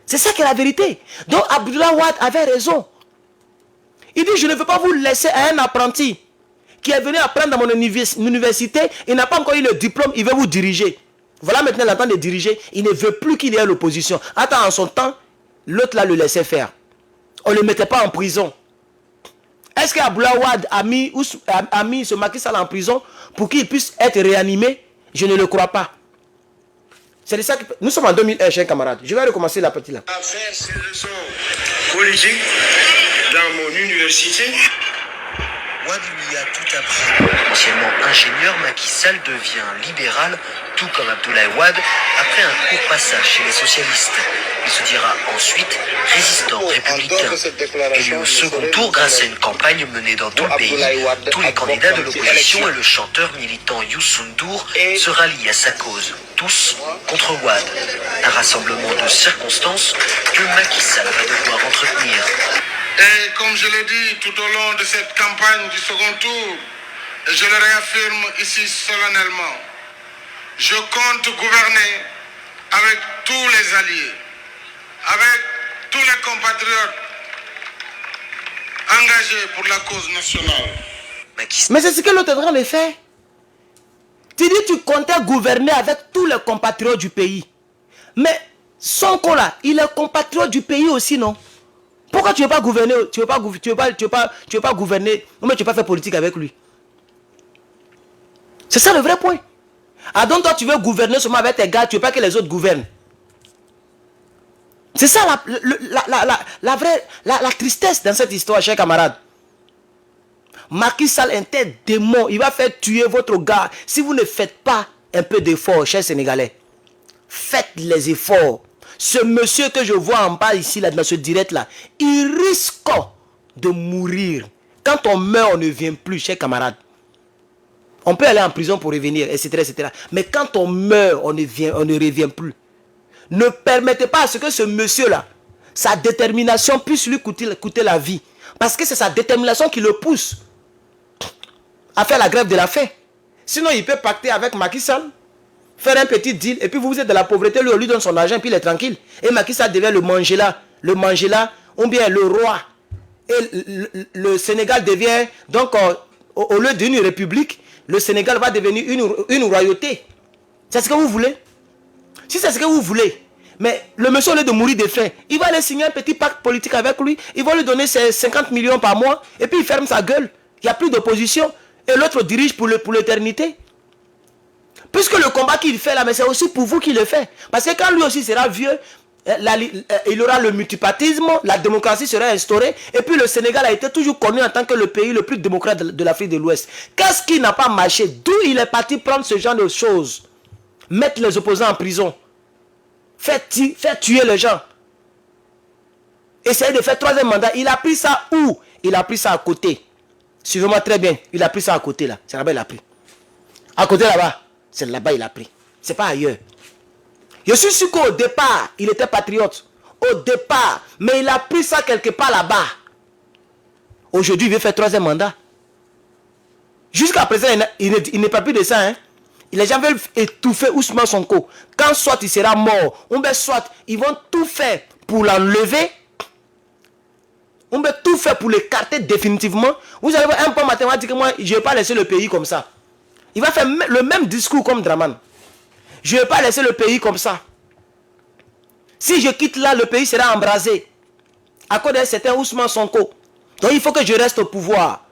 C'est ça qui est la vérité. Donc Abdoulaye Wade avait raison. Il dit, je ne veux pas vous laisser à un apprenti qui est venu apprendre dans mon université, il n'a pas encore eu le diplôme, il veut vous diriger. Voilà maintenant le temps de diriger, il ne veut plus qu'il y ait l'opposition. Attends, en son temps, l'autre là le laissait faire. On ne le mettait pas en prison. Est-ce qu'Abdoulaye Wade a mis ce Macky Sall en prison pour qu'il puisse être réanimé? Je ne le crois pas. C'est de ça que... Nous sommes en 2001, chers camarades. Je vais recommencer la petite là.
À faire ces leçons politiques dans mon université.
Wade lui a tout appris. Anciennement ingénieur, Macky Sall devient libéral, tout comme Abdoulaye Wade, après un court passage chez les socialistes. Il se dira ensuite résistant républicain. Élu au second tour grâce à une campagne menée dans tout le pays, tous les candidats de l'opposition et le chanteur militant Youssou N'Dour se rallient à sa cause, tous contre Wade. Un rassemblement de circonstances que Macky Sall va devoir entretenir.
Et comme je l'ai dit tout au long de cette campagne du second tour, et je le réaffirme ici solennellement, je compte gouverner avec tous les alliés, avec tous les compatriotes engagés pour la cause nationale.
Mais c'est ce que l'autre est en train de faire. Tu dis tu comptais gouverner avec tous les compatriotes du pays. Mais Sonko là, il est compatriote du pays aussi, non? Pourquoi tu ne veux pas gouverner? Tu veux pas gouverner, mais tu ne veux pas faire politique avec lui. C'est ça le vrai point. Ah donc toi tu veux gouverner seulement avec tes gars, tu ne veux pas que les autres gouvernent. C'est ça la tristesse dans cette histoire, chers camarades. Macky Sall est un démon, il va faire tuer votre gars si vous ne faites pas un peu d'effort, chers Sénégalais. Faites les efforts. Ce monsieur que je vois en bas ici, là, dans ce direct là, il risque de mourir. Quand on meurt, on ne vient plus, chers camarades. On peut aller en prison pour revenir, etc., etc. Mais quand on meurt, on ne revient plus. Ne permettez pas à ce que ce monsieur-là, sa détermination puisse lui coûter la vie. Parce que c'est sa détermination qui le pousse à faire la grève de la faim. Sinon, il peut pacter avec Macky Sall, faire un petit deal, et puis vous êtes de la pauvreté, lui, on lui donne son argent, puis il est tranquille. Et Macky Sall devient le Mangela, ou bien le roi. Et le Sénégal devient, donc, au lieu d'une république, le Sénégal va devenir une royauté. C'est ce que vous voulez? Si c'est ce que vous voulez, mais le monsieur, au lieu de mourir de faim, il va aller signer un petit pacte politique avec lui, il va lui donner ses 50 millions par mois, et puis il ferme sa gueule. Il n'y a plus d'opposition, et l'autre dirige pour l'éternité. Puisque le combat qu'il fait là, mais c'est aussi pour vous qu'il le fait. Parce que quand lui aussi sera vieux, il aura le multipartisme, la démocratie sera instaurée, et puis le Sénégal a été toujours connu en tant que le pays le plus démocrate de l'Afrique de l'Ouest. Qu'est-ce qui n'a pas marché? D'où il est parti prendre ce genre de choses? Mettre les opposants en prison, faire tuer les gens, essayer de faire troisième mandat. Il a pris ça où? Il a pris ça à côté. Suivez-moi très bien. Il a pris ça à côté là. C'est là-bas il a pris. À côté là-bas. C'est là-bas il a pris. C'est pas ailleurs. Je suis sûr qu'au départ, il était patriote. Au départ. Mais il a pris ça quelque part là-bas. Aujourd'hui, il veut faire troisième mandat. Jusqu'à présent, il n'est pas plus de ça. Hein. Les gens veulent étouffer Ousmane Sonko. Quand soit il sera mort, ou bien soit ils vont tout faire pour l'enlever, on peut tout faire pour l'écarter définitivement. Vous allez voir un peu mathématiquement, je ne vais pas laisser le pays comme ça. Il va faire le même discours comme Draman. Je ne vais pas laisser le pays comme ça. Si je quitte là, le pays sera embrasé. À cause d'un certain Ousmane Sonko. Donc il faut que je reste au pouvoir.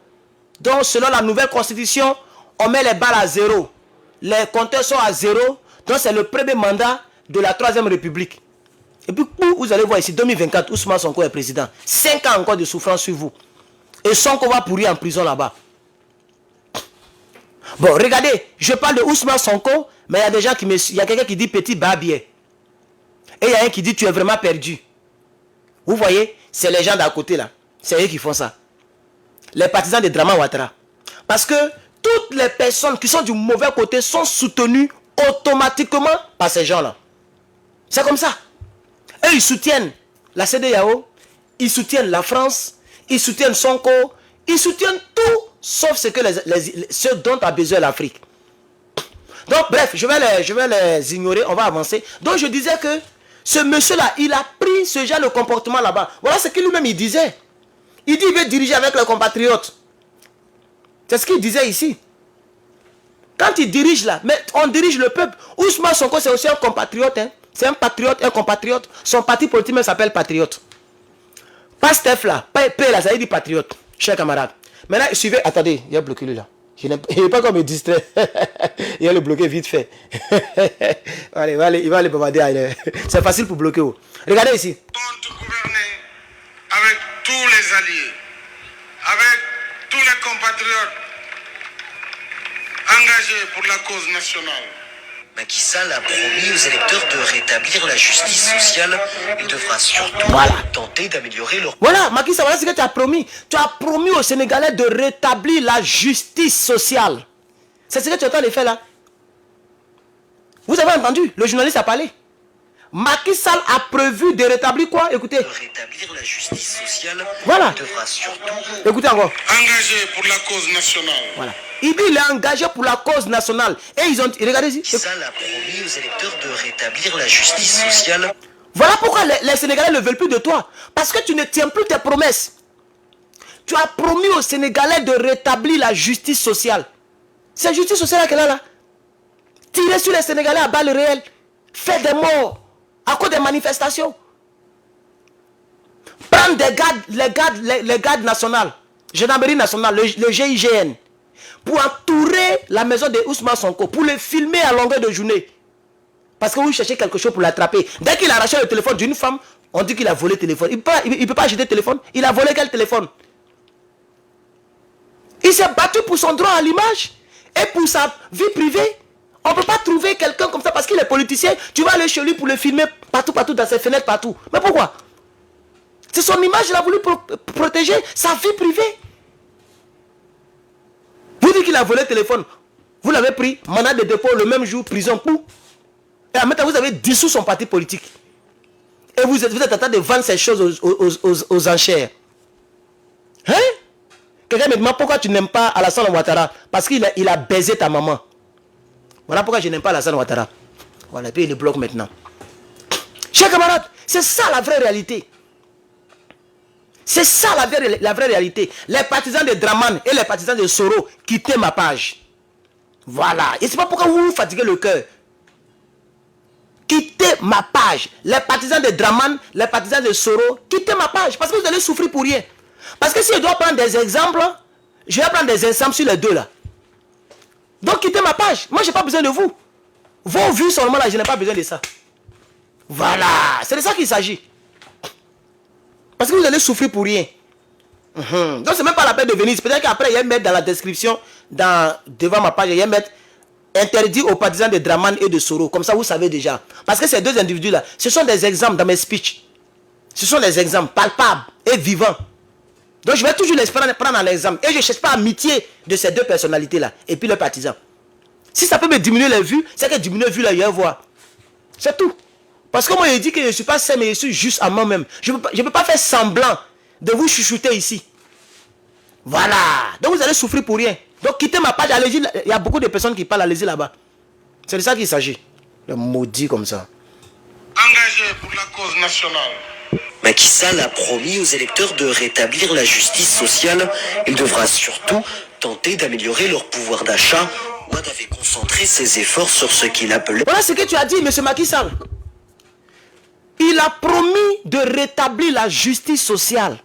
Donc selon la nouvelle constitution, on met les balles à zéro. Les compteurs sont à zéro. Donc c'est le premier mandat de la 3e République. Et puis vous allez voir ici, 2024, Ousmane Sonko est président. 5 ans encore de souffrance sur vous. Et Sonko va pourrir en prison là-bas. Bon, regardez, je parle de Ousmane Sonko, mais il y a des gens qui me... Il y a quelqu'un qui dit petit babier. Et il y a un qui dit tu es vraiment perdu. Vous voyez, c'est les gens d'à côté là. C'est eux qui font ça. Les partisans de Draman Ouattara. Parce que toutes les personnes qui sont du mauvais côté sont soutenues automatiquement par ces gens-là. C'est comme ça. Eux, ils soutiennent la CEDEAO, ils soutiennent la France, ils soutiennent Sonko, ils soutiennent tout, sauf ce, que ce dont a besoin l'Afrique. Donc, bref, je vais les ignorer, on va avancer. Donc, je disais que ce monsieur-là, il a pris ce genre de comportement là-bas. Voilà ce que lui-même, il disait. Il dit qu'il veut diriger avec les compatriotes. C'est ce qu'il disait ici. Quand il dirige là, mais on dirige le peuple. Ousmane Sonko, c'est aussi un compatriote. Hein. C'est un patriote, un compatriote. Son parti politique même s'appelle Patriote. Pas Steph là, pas P là, ça veut dire patriote, chers camarades. Maintenant, suivez, attendez, il a bloqué lui là. Il n'est pas comme me distrait. Il va le bloquer vite fait. Allez, il va aller bavarder. C'est facile pour bloquer. Regardez ici.
On compte gouverner avec tous les alliés, avec tous les compatriotes engagés pour la cause nationale.
Macky Sall a promis aux électeurs de rétablir la justice sociale. Il devra surtout tenter d'améliorer leur...
Voilà, Macky Sall, voilà ce que tu as promis. Tu as promis aux Sénégalais de rétablir la justice sociale. C'est ce que tu es en train de faire là. Vous avez entendu, le journaliste a parlé. Macky Sall a prévu de rétablir quoi? Écoutez.
De rétablir la justice sociale.
Voilà.
Il devra surtout...
Écoutez encore.
Engagé pour la cause nationale.
Voilà. Il dit qu'il est engagé pour la cause nationale. Et ils ont... Regardez ici.
Macky Sall a promis aux électeurs de rétablir la justice sociale.
Voilà pourquoi les Sénégalais ne veulent plus de toi. Parce que tu ne tiens plus tes promesses. Tu as promis aux Sénégalais de rétablir la justice sociale. C'est la justice sociale qu'elle a là. Tirer sur les Sénégalais à balles réelles. Faire des morts à cause des manifestations. Prendre les gardes nationales, gendarmerie nationale, le GIGN, pour entourer la maison de Ousmane Sonko, pour le filmer à longueur de journée. Parce que vous cherchez quelque chose pour l'attraper. Dès qu'il a arraché le téléphone d'une femme, on dit qu'il a volé le téléphone. Il ne peut pas acheter le téléphone. Il a volé quel téléphone? Il s'est battu pour son droit à l'image et pour sa vie privée. On ne peut pas trouver quelqu'un comme ça parce qu'il est politicien. Tu vas aller chez lui pour le filmer partout, dans ses fenêtres, partout. Mais pourquoi? C'est son image, il a voulu protéger sa vie privée. Vous dites qu'il a volé le téléphone. Vous l'avez pris, mandat de dépôt le même jour, prison pour. Et maintenant, vous avez dissous son parti politique. Et vous êtes en train de vendre ces choses aux enchères. Hein? Quelqu'un me demande pourquoi tu n'aimes pas Alassane Ouattara. Parce qu'il a baisé ta maman. Voilà pourquoi je n'aime pas Alassane Ouattara. Voilà, et puis il le bloque maintenant. Chers camarades, c'est ça la vraie réalité. C'est ça la vraie réalité. Les partisans de Draman et les partisans de Soro, quittez ma page. Voilà. Et c'est pas pourquoi vous vous fatiguez le cœur. Quittez ma page. Les partisans de Draman, les partisans de Soro, quittez ma page. Parce que vous allez souffrir pour rien. Parce que si je dois prendre des exemples, je vais prendre des exemples sur les deux là. Donc quittez ma page. Moi, je n'ai pas besoin de vous. Vos vues seulement là, je n'ai pas besoin de ça. Voilà. C'est de ça qu'il s'agit. Parce que vous allez souffrir pour rien. Donc c'est même pas la peine de venir. Peut-être qu'après, il y a mettre dans la description, devant ma page, il y a mettre interdit aux partisans de Draman et de Soro. Comme ça, vous savez déjà. Parce que ces deux individus-là, ce sont des exemples dans mes speeches. Ce sont des exemples palpables et vivants. Donc je vais toujours les prendre en exemple. Et je ne cherche pas amitié de ces deux personnalités-là. Et puis leurs partisans. Si ça peut me diminuer les vues, c'est que diminuer les vues là, il y a voir. C'est tout. Parce que moi, je dis que je ne suis pas sain, mais je suis juste à moi-même. Je ne peux pas faire semblant de vous chuchoter ici. Voilà. Donc vous allez souffrir pour rien. Donc quittez ma page, allez-y. Il y a beaucoup de personnes qui parlent, allez-y là-bas. C'est de ça qu'il s'agit. Le maudit comme ça.
Engagé pour la cause nationale.
Macky Sall a promis aux électeurs de rétablir la justice sociale. Il devra surtout tenter d'améliorer leur pouvoir d'achat. Ouad avait concentré ses efforts sur ce qu'il appelait...
Voilà ce que tu as dit, M. Macky Sall. Il a promis de rétablir la justice sociale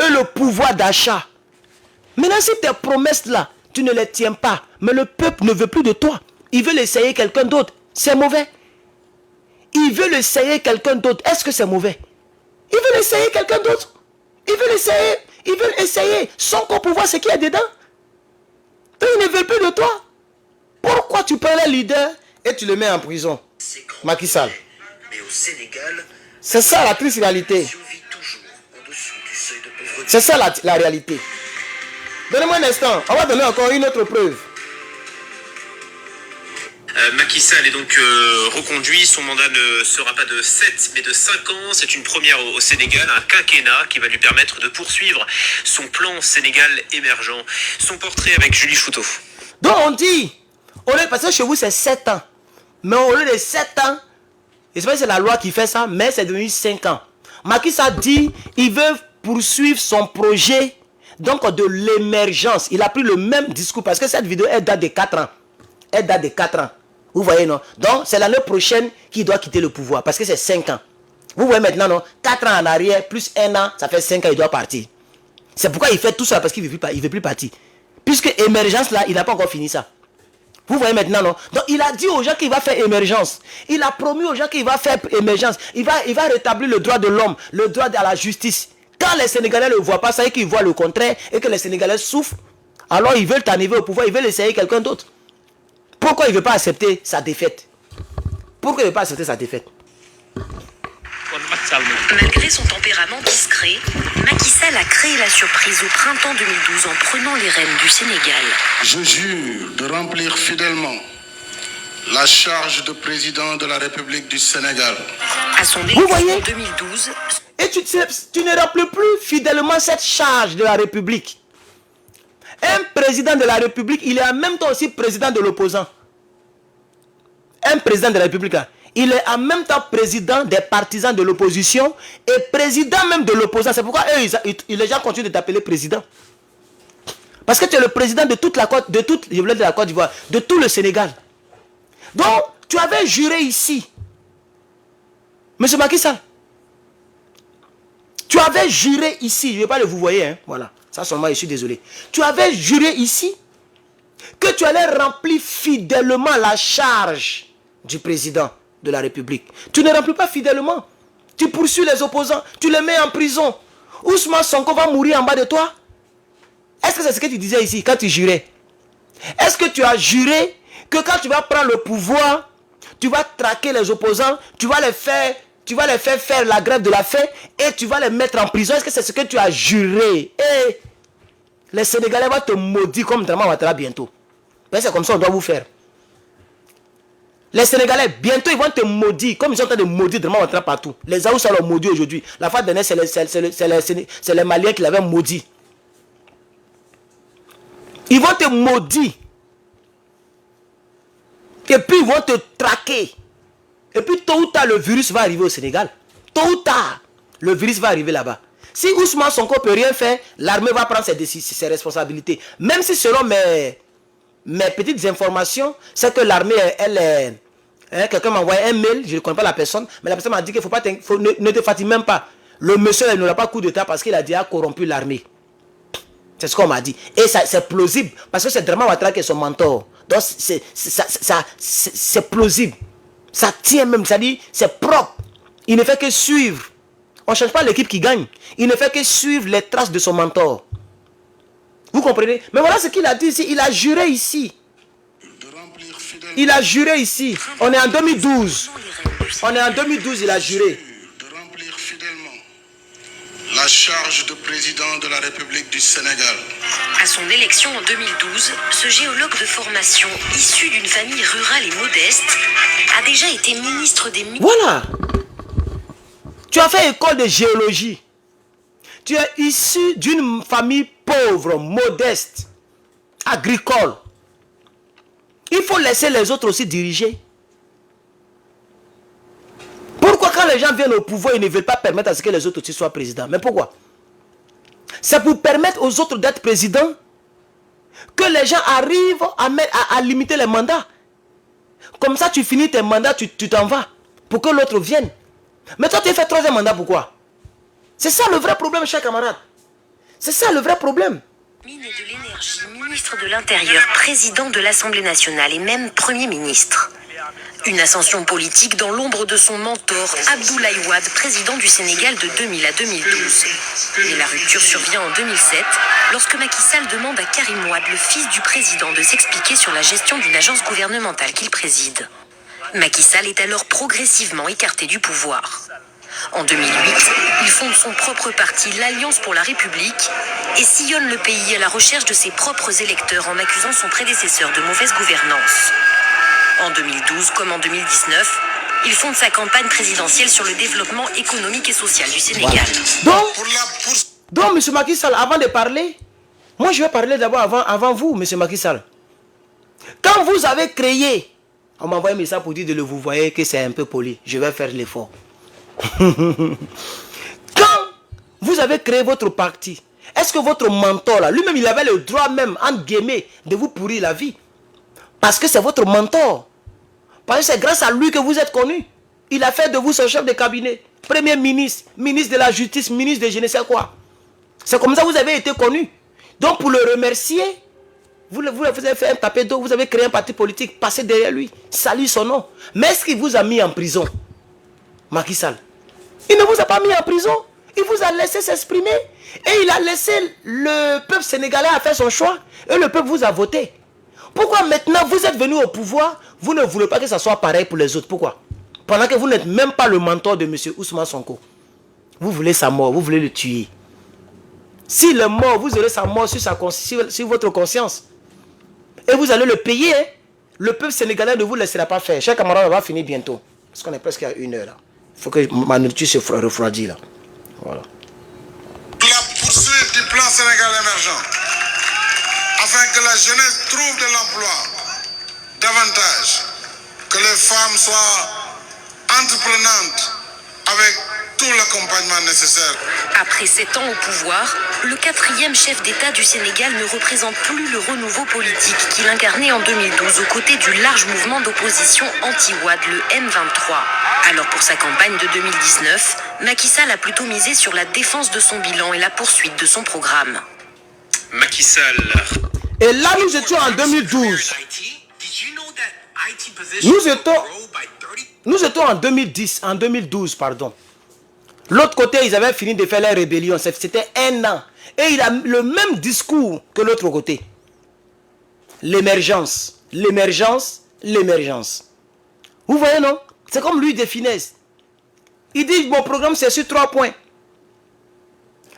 et le pouvoir d'achat. Maintenant, si tes promesses-là, tu ne les tiens pas, mais le peuple ne veut plus de toi. Il veut l'essayer quelqu'un d'autre. C'est mauvais. Il veut l'essayer quelqu'un d'autre. Est-ce que c'est mauvais? Il veut l'essayer quelqu'un d'autre. Il veut l'essayer. Il veut essayer son pouvoir, ce qu'il y a dedans. Donc, il ne veut plus de toi. Pourquoi tu prends les leaders et tu le mets en prison? Macky Sall.
Mais au Sénégal,
c'est ça la triste réalité. C'est ça la réalité. Donnez-moi un instant. On va donner encore une autre preuve.
Macky Sall est donc reconduit. Son mandat ne sera pas de 7 mais de 5 ans. C'est une première au Sénégal, un quinquennat qui va lui permettre de poursuivre son plan Sénégal émergent. Son portrait avec Julie Chouteau.
Donc on dit, parce que chez vous c'est 7 ans. Mais au lieu de 7 ans, et c'est pas que c'est la loi qui fait ça, mais c'est devenu 5 ans. Macky Sall dit, il veut poursuivre son projet donc de l'émergence. Il a pris le même discours parce que cette vidéo elle date de 4 ans. Elle date de 4 ans. Vous voyez, non? Donc, c'est l'année prochaine qu'il doit quitter le pouvoir parce que c'est 5 ans. Vous voyez maintenant, non? 4 ans en arrière, plus 1 an, ça fait 5 ans, il doit partir. C'est pourquoi il fait tout ça parce qu'il ne veut plus partir. Puisque émergence, là, il n'a pas encore fini ça. Vous voyez maintenant, non? Donc, il a dit aux gens qu'il va faire émergence. Il a promis aux gens qu'il va faire émergence. Il va rétablir le droit de l'homme, le droit à la justice. Quand les Sénégalais ne le voient pas, ça veut dire qu'ils voient le contraire et que les Sénégalais souffrent. Alors, ils veulent arriver au pouvoir, ils veulent essayer quelqu'un d'autre. Pourquoi il ne veut pas accepter sa défaite? Pourquoi il ne veut pas accepter sa défaite?
Malgré son tempérament discret, Macky Sall a créé la surprise au printemps 2012 en prenant les rênes du Sénégal.
Je jure de remplir fidèlement la charge de président de la République du Sénégal.
À son élection en 2012...
Et tu ne remplis plus fidèlement cette charge de la République. Un président de la République, il est en même temps aussi président de l'opposant. Un président de la République, là, il est en même temps président des partisans de l'opposition et président même de l'opposant. C'est pourquoi les gens continuent de t'appeler président. Parce que tu es le président de toute la Côte, de la Côte d'Ivoire, de tout le Sénégal. Donc, tu avais juré ici, Monsieur Macky Sall. Tu avais juré ici, je ne vais pas le vous voyez, hein, voilà. Ça seulement, je suis désolé. Tu avais juré ici que tu allais remplir fidèlement la charge du président de la République. Tu ne remplis pas fidèlement. Tu poursuis les opposants, tu les mets en prison. Ousmane Sonko va mourir en bas de toi. Est-ce que c'est ce que tu disais ici quand tu jurais? Est-ce que tu as juré que quand tu vas prendre le pouvoir, tu vas traquer les opposants, tu vas les faire faire la grève de la faim et tu vas les mettre en prison? Est-ce que c'est ce que tu as juré? Et les Sénégalais vont te maudire comme Draman Ouattara bientôt. C'est comme ça qu'on doit vous faire. Les Sénégalais, bientôt, ils vont te maudire, comme ils sont en train de maudire Draman Ouattara partout. Les Aoussa l'ont maudit aujourd'hui. La fois dernière, c'est les Maliens qui l'avaient maudit. Ils vont te maudire. Et puis, ils vont te traquer. Et puis, tôt ou tard, le virus va arriver au Sénégal. Tôt ou tard, le virus va arriver là-bas. Si Ousmane Sonko ne peut rien faire, l'armée va prendre ses responsabilités. Même si selon mes petites informations, c'est que l'armée, quelqu'un m'a envoyé un mail, je ne connais pas la personne, mais la personne m'a dit qu'il ne te fatigue même pas. Le monsieur il n'aura pas coup d'état parce qu'il a déjà corrompu l'armée. C'est ce qu'on m'a dit. Et c'est plausible, parce que c'est Draman Ouattara qui est son mentor. Donc c'est plausible. Ça tient même, ça dit, c'est propre. Il ne fait que suivre. On ne change pas l'équipe qui gagne. Il ne fait que suivre les traces de son mentor. Vous comprenez? Mais voilà ce qu'il a dit ici. Il a juré ici. Il a juré ici. On est en 2012. On est en 2012, il a juré.
De remplir fidèlement la charge de président de la République du Sénégal.
À son élection en 2012, ce géologue de formation, issu d'une famille rurale et modeste, a déjà été ministre des Mines.
Voilà. Tu as fait école de géologie. Tu es issu d'une famille pauvre, modeste, agricole. Il faut laisser les autres aussi diriger. Pourquoi quand les gens viennent au pouvoir, ils ne veulent pas permettre à ce que les autres aussi soient présidents? Mais pourquoi? C'est pour permettre aux autres d'être présidents que les gens arrivent à limiter les mandats. Comme ça, tu finis tes mandats, tu t'en vas. Pour que l'autre vienne. Mais toi, tu as fait 3e mandat, pourquoi? C'est ça le vrai problème, chers camarades. C'est ça le vrai problème.
Mines et de l'énergie, ministre de l'Intérieur, président de l'Assemblée nationale et même Premier ministre. Une ascension politique dans l'ombre de son mentor, Abdoulaye Wade, président du Sénégal de 2000 à 2012. Mais la rupture survient en 2007, lorsque Macky Sall demande à Karim Wade, le fils du président, de s'expliquer sur la gestion d'une agence gouvernementale qu'il préside. Macky Sall est alors progressivement écarté du pouvoir. En 2008, il fonde son propre parti, l'Alliance pour la République, et sillonne le pays à la recherche de ses propres électeurs en accusant son prédécesseur de mauvaise gouvernance. En 2012 comme en 2019, il fonde sa campagne présidentielle sur le développement économique et social du Sénégal.
Voilà. Donc, M. Macky Sall, avant de parler, moi je vais parler d'abord avant vous, M. Macky Sall. Quand vous avez créé, on m'a envoyé un message pour dire de le vous voyez que c'est un peu poli. Je vais faire l'effort. Quand vous avez créé votre parti, est-ce que votre mentor là, lui-même il avait le droit même, entre guillemets, de vous pourrir la vie? Parce que c'est votre mentor. Parce que c'est grâce à lui que vous êtes connu. Il a fait de vous son chef de cabinet, premier ministre, ministre de la justice, ministre de je ne sais quoi. C'est comme ça que vous avez été connu. Donc pour le remercier, vous avez fait un tapé d'eau, vous avez créé un parti politique, passé derrière lui, salut son nom. Mais est-ce qu'il vous a mis en prison, Macky Sall? Il ne vous a pas mis en prison. Il vous a laissé s'exprimer. Et il a laissé le peuple sénégalais à faire son choix. Et le peuple vous a voté. Pourquoi maintenant vous êtes venu au pouvoir, vous ne voulez pas que ça soit pareil pour les autres? Pourquoi? Pendant que vous n'êtes même pas le mentor de M. Ousmane Sonko. Vous voulez sa mort, vous voulez le tuer. S'il est mort, vous aurez sa mort sur votre conscience. Et vous allez le payer. Hein? Le peuple sénégalais ne vous laissera pas faire. Chers camarades, on va finir bientôt. Parce qu'on est presque à 1 heure là. Il faut que ma nourriture se refroidisse là. Voilà.
La poursuite du plan Sénégal émergent, afin que la jeunesse trouve de l'emploi davantage, que les femmes soient entreprenantes avec tout l'accompagnement nécessaire.
Après 7 ans au pouvoir, le 4e chef d'État du Sénégal ne représente plus le renouveau politique qu'il incarnait en 2012 aux côtés du large mouvement d'opposition anti-Wade, le M23. Alors pour sa campagne de 2019, Macky Sall a plutôt misé sur la défense de son bilan et la poursuite de son programme.
Macky Sall.
Et là, nous étions en 2012. Nous étions en 2010, en 2012, pardon. L'autre côté, ils avaient fini de faire la rébellion. C'était 1 an. Et il a le même discours que l'autre côté. L'émergence, l'émergence, l'émergence. Vous voyez, non? C'est comme lui de finesse. Il dit, mon programme, c'est sur 3 points.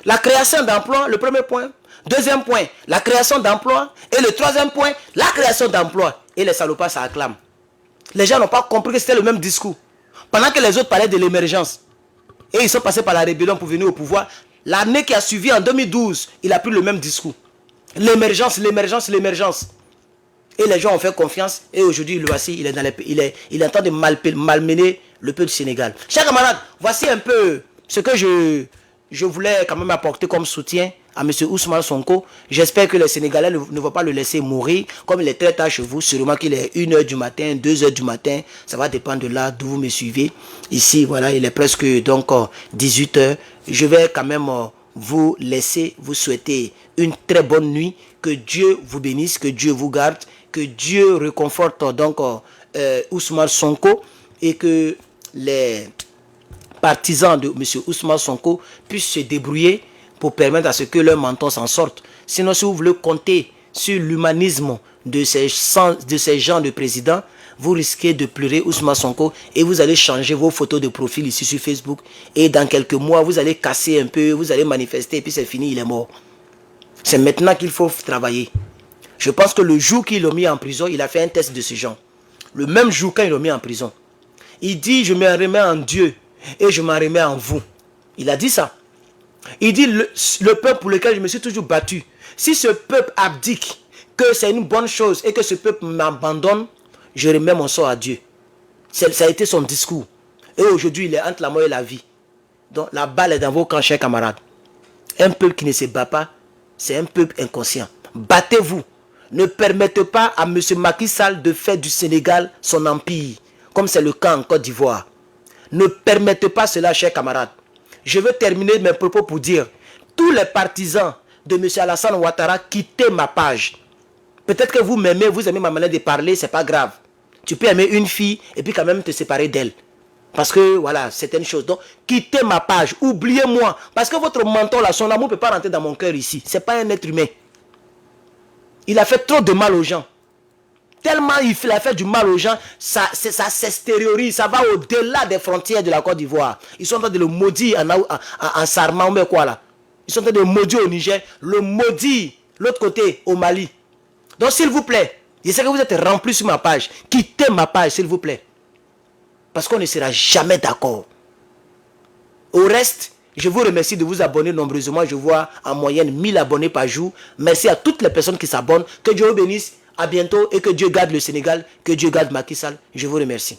La création d'emplois, le premier point. Deuxième point, la création d'emplois. Et le troisième point, la création d'emplois. Et les salopards, ça acclame. Les gens n'ont pas compris que c'était le même discours. Pendant que les autres parlaient de l'émergence. Et ils sont passés par la rébellion pour venir au pouvoir. L'année qui a suivi, en 2012, il a pris le même discours. L'émergence, l'émergence, l'émergence. Et les gens ont fait confiance. Et aujourd'hui, voici, il est en train de malmener le peuple du Sénégal. Chers camarades, voici un peu ce que je voulais quand même apporter comme soutien à M. Ousmane Sonko. J'espère que les Sénégalais ne vont pas le laisser mourir. Comme il est très tard chez vous, sûrement qu'il est 1 h du matin, 2 h du matin. Ça va dépendre de là d'où vous me suivez. Ici, voilà, il est presque donc 18 h. Je vais quand même vous laisser, vous souhaiter une très bonne nuit. Que Dieu vous bénisse, que Dieu vous garde, que Dieu réconforte donc Ousmane Sonko et que les partisans de M. Ousmane Sonko puissent se débrouiller pour permettre à ce que leur menton s'en sorte. Sinon, si vous voulez compter sur l'humanisme de ces gens de présidents, vous risquez de pleurer Ousmane Sonko et vous allez changer vos photos de profil ici sur Facebook. Et dans quelques mois, vous allez casser un peu, vous allez manifester et puis c'est fini, il est mort. C'est maintenant qu'il faut travailler. Je pense que le jour qu'il l'a mis en prison, il a fait un test de ce genre. Le même jour quand il l'a mis en prison. Il dit, je me remets en Dieu et je m'en remets en vous. Il a dit ça. Il dit, le peuple pour lequel je me suis toujours battu, si ce peuple abdique que c'est une bonne chose et que ce peuple m'abandonne, je remets mon sort à Dieu. Ça a été son discours. Et aujourd'hui, il est entre la mort et la vie. Donc la balle est dans vos camps, chers camarades. Un peuple qui ne se bat pas, c'est un peuple inconscient. Battez-vous. Ne permettez pas à M. Macky Sall de faire du Sénégal son empire, comme c'est le cas en Côte d'Ivoire. Ne permettez pas cela, chers camarades. Je veux terminer mes propos pour dire, tous les partisans de M. Alassane Ouattara, quittez ma page. Peut-être que vous m'aimez, vous aimez ma manière de parler, c'est pas grave. Tu peux aimer une fille et puis quand même te séparer d'elle. Parce que voilà, c'est une chose. Donc, quittez ma page, oubliez-moi. Parce que votre menton là, son amour ne peut pas rentrer dans mon cœur ici. C'est pas un être humain. Il a fait trop de mal aux gens. Tellement il a fait du mal aux gens, ça s'extériorise, ça va au-delà des frontières de la Côte d'Ivoire. Ils sont en train de le maudire en Sarma, mais quoi là. Ils sont en train de le maudire au Niger, le maudire l'autre côté au Mali. Donc s'il vous plaît, Je sais que vous êtes remplis sur ma page. Quittez ma page, s'il vous plaît. Parce qu'on ne sera jamais d'accord. Au reste, je vous remercie de vous abonner nombreusement. Je vois en moyenne 1000 abonnés par jour. Merci à toutes les personnes qui s'abonnent. Que Dieu vous bénisse. À bientôt et que Dieu garde le Sénégal. Que Dieu garde Macky Sall. Je vous remercie.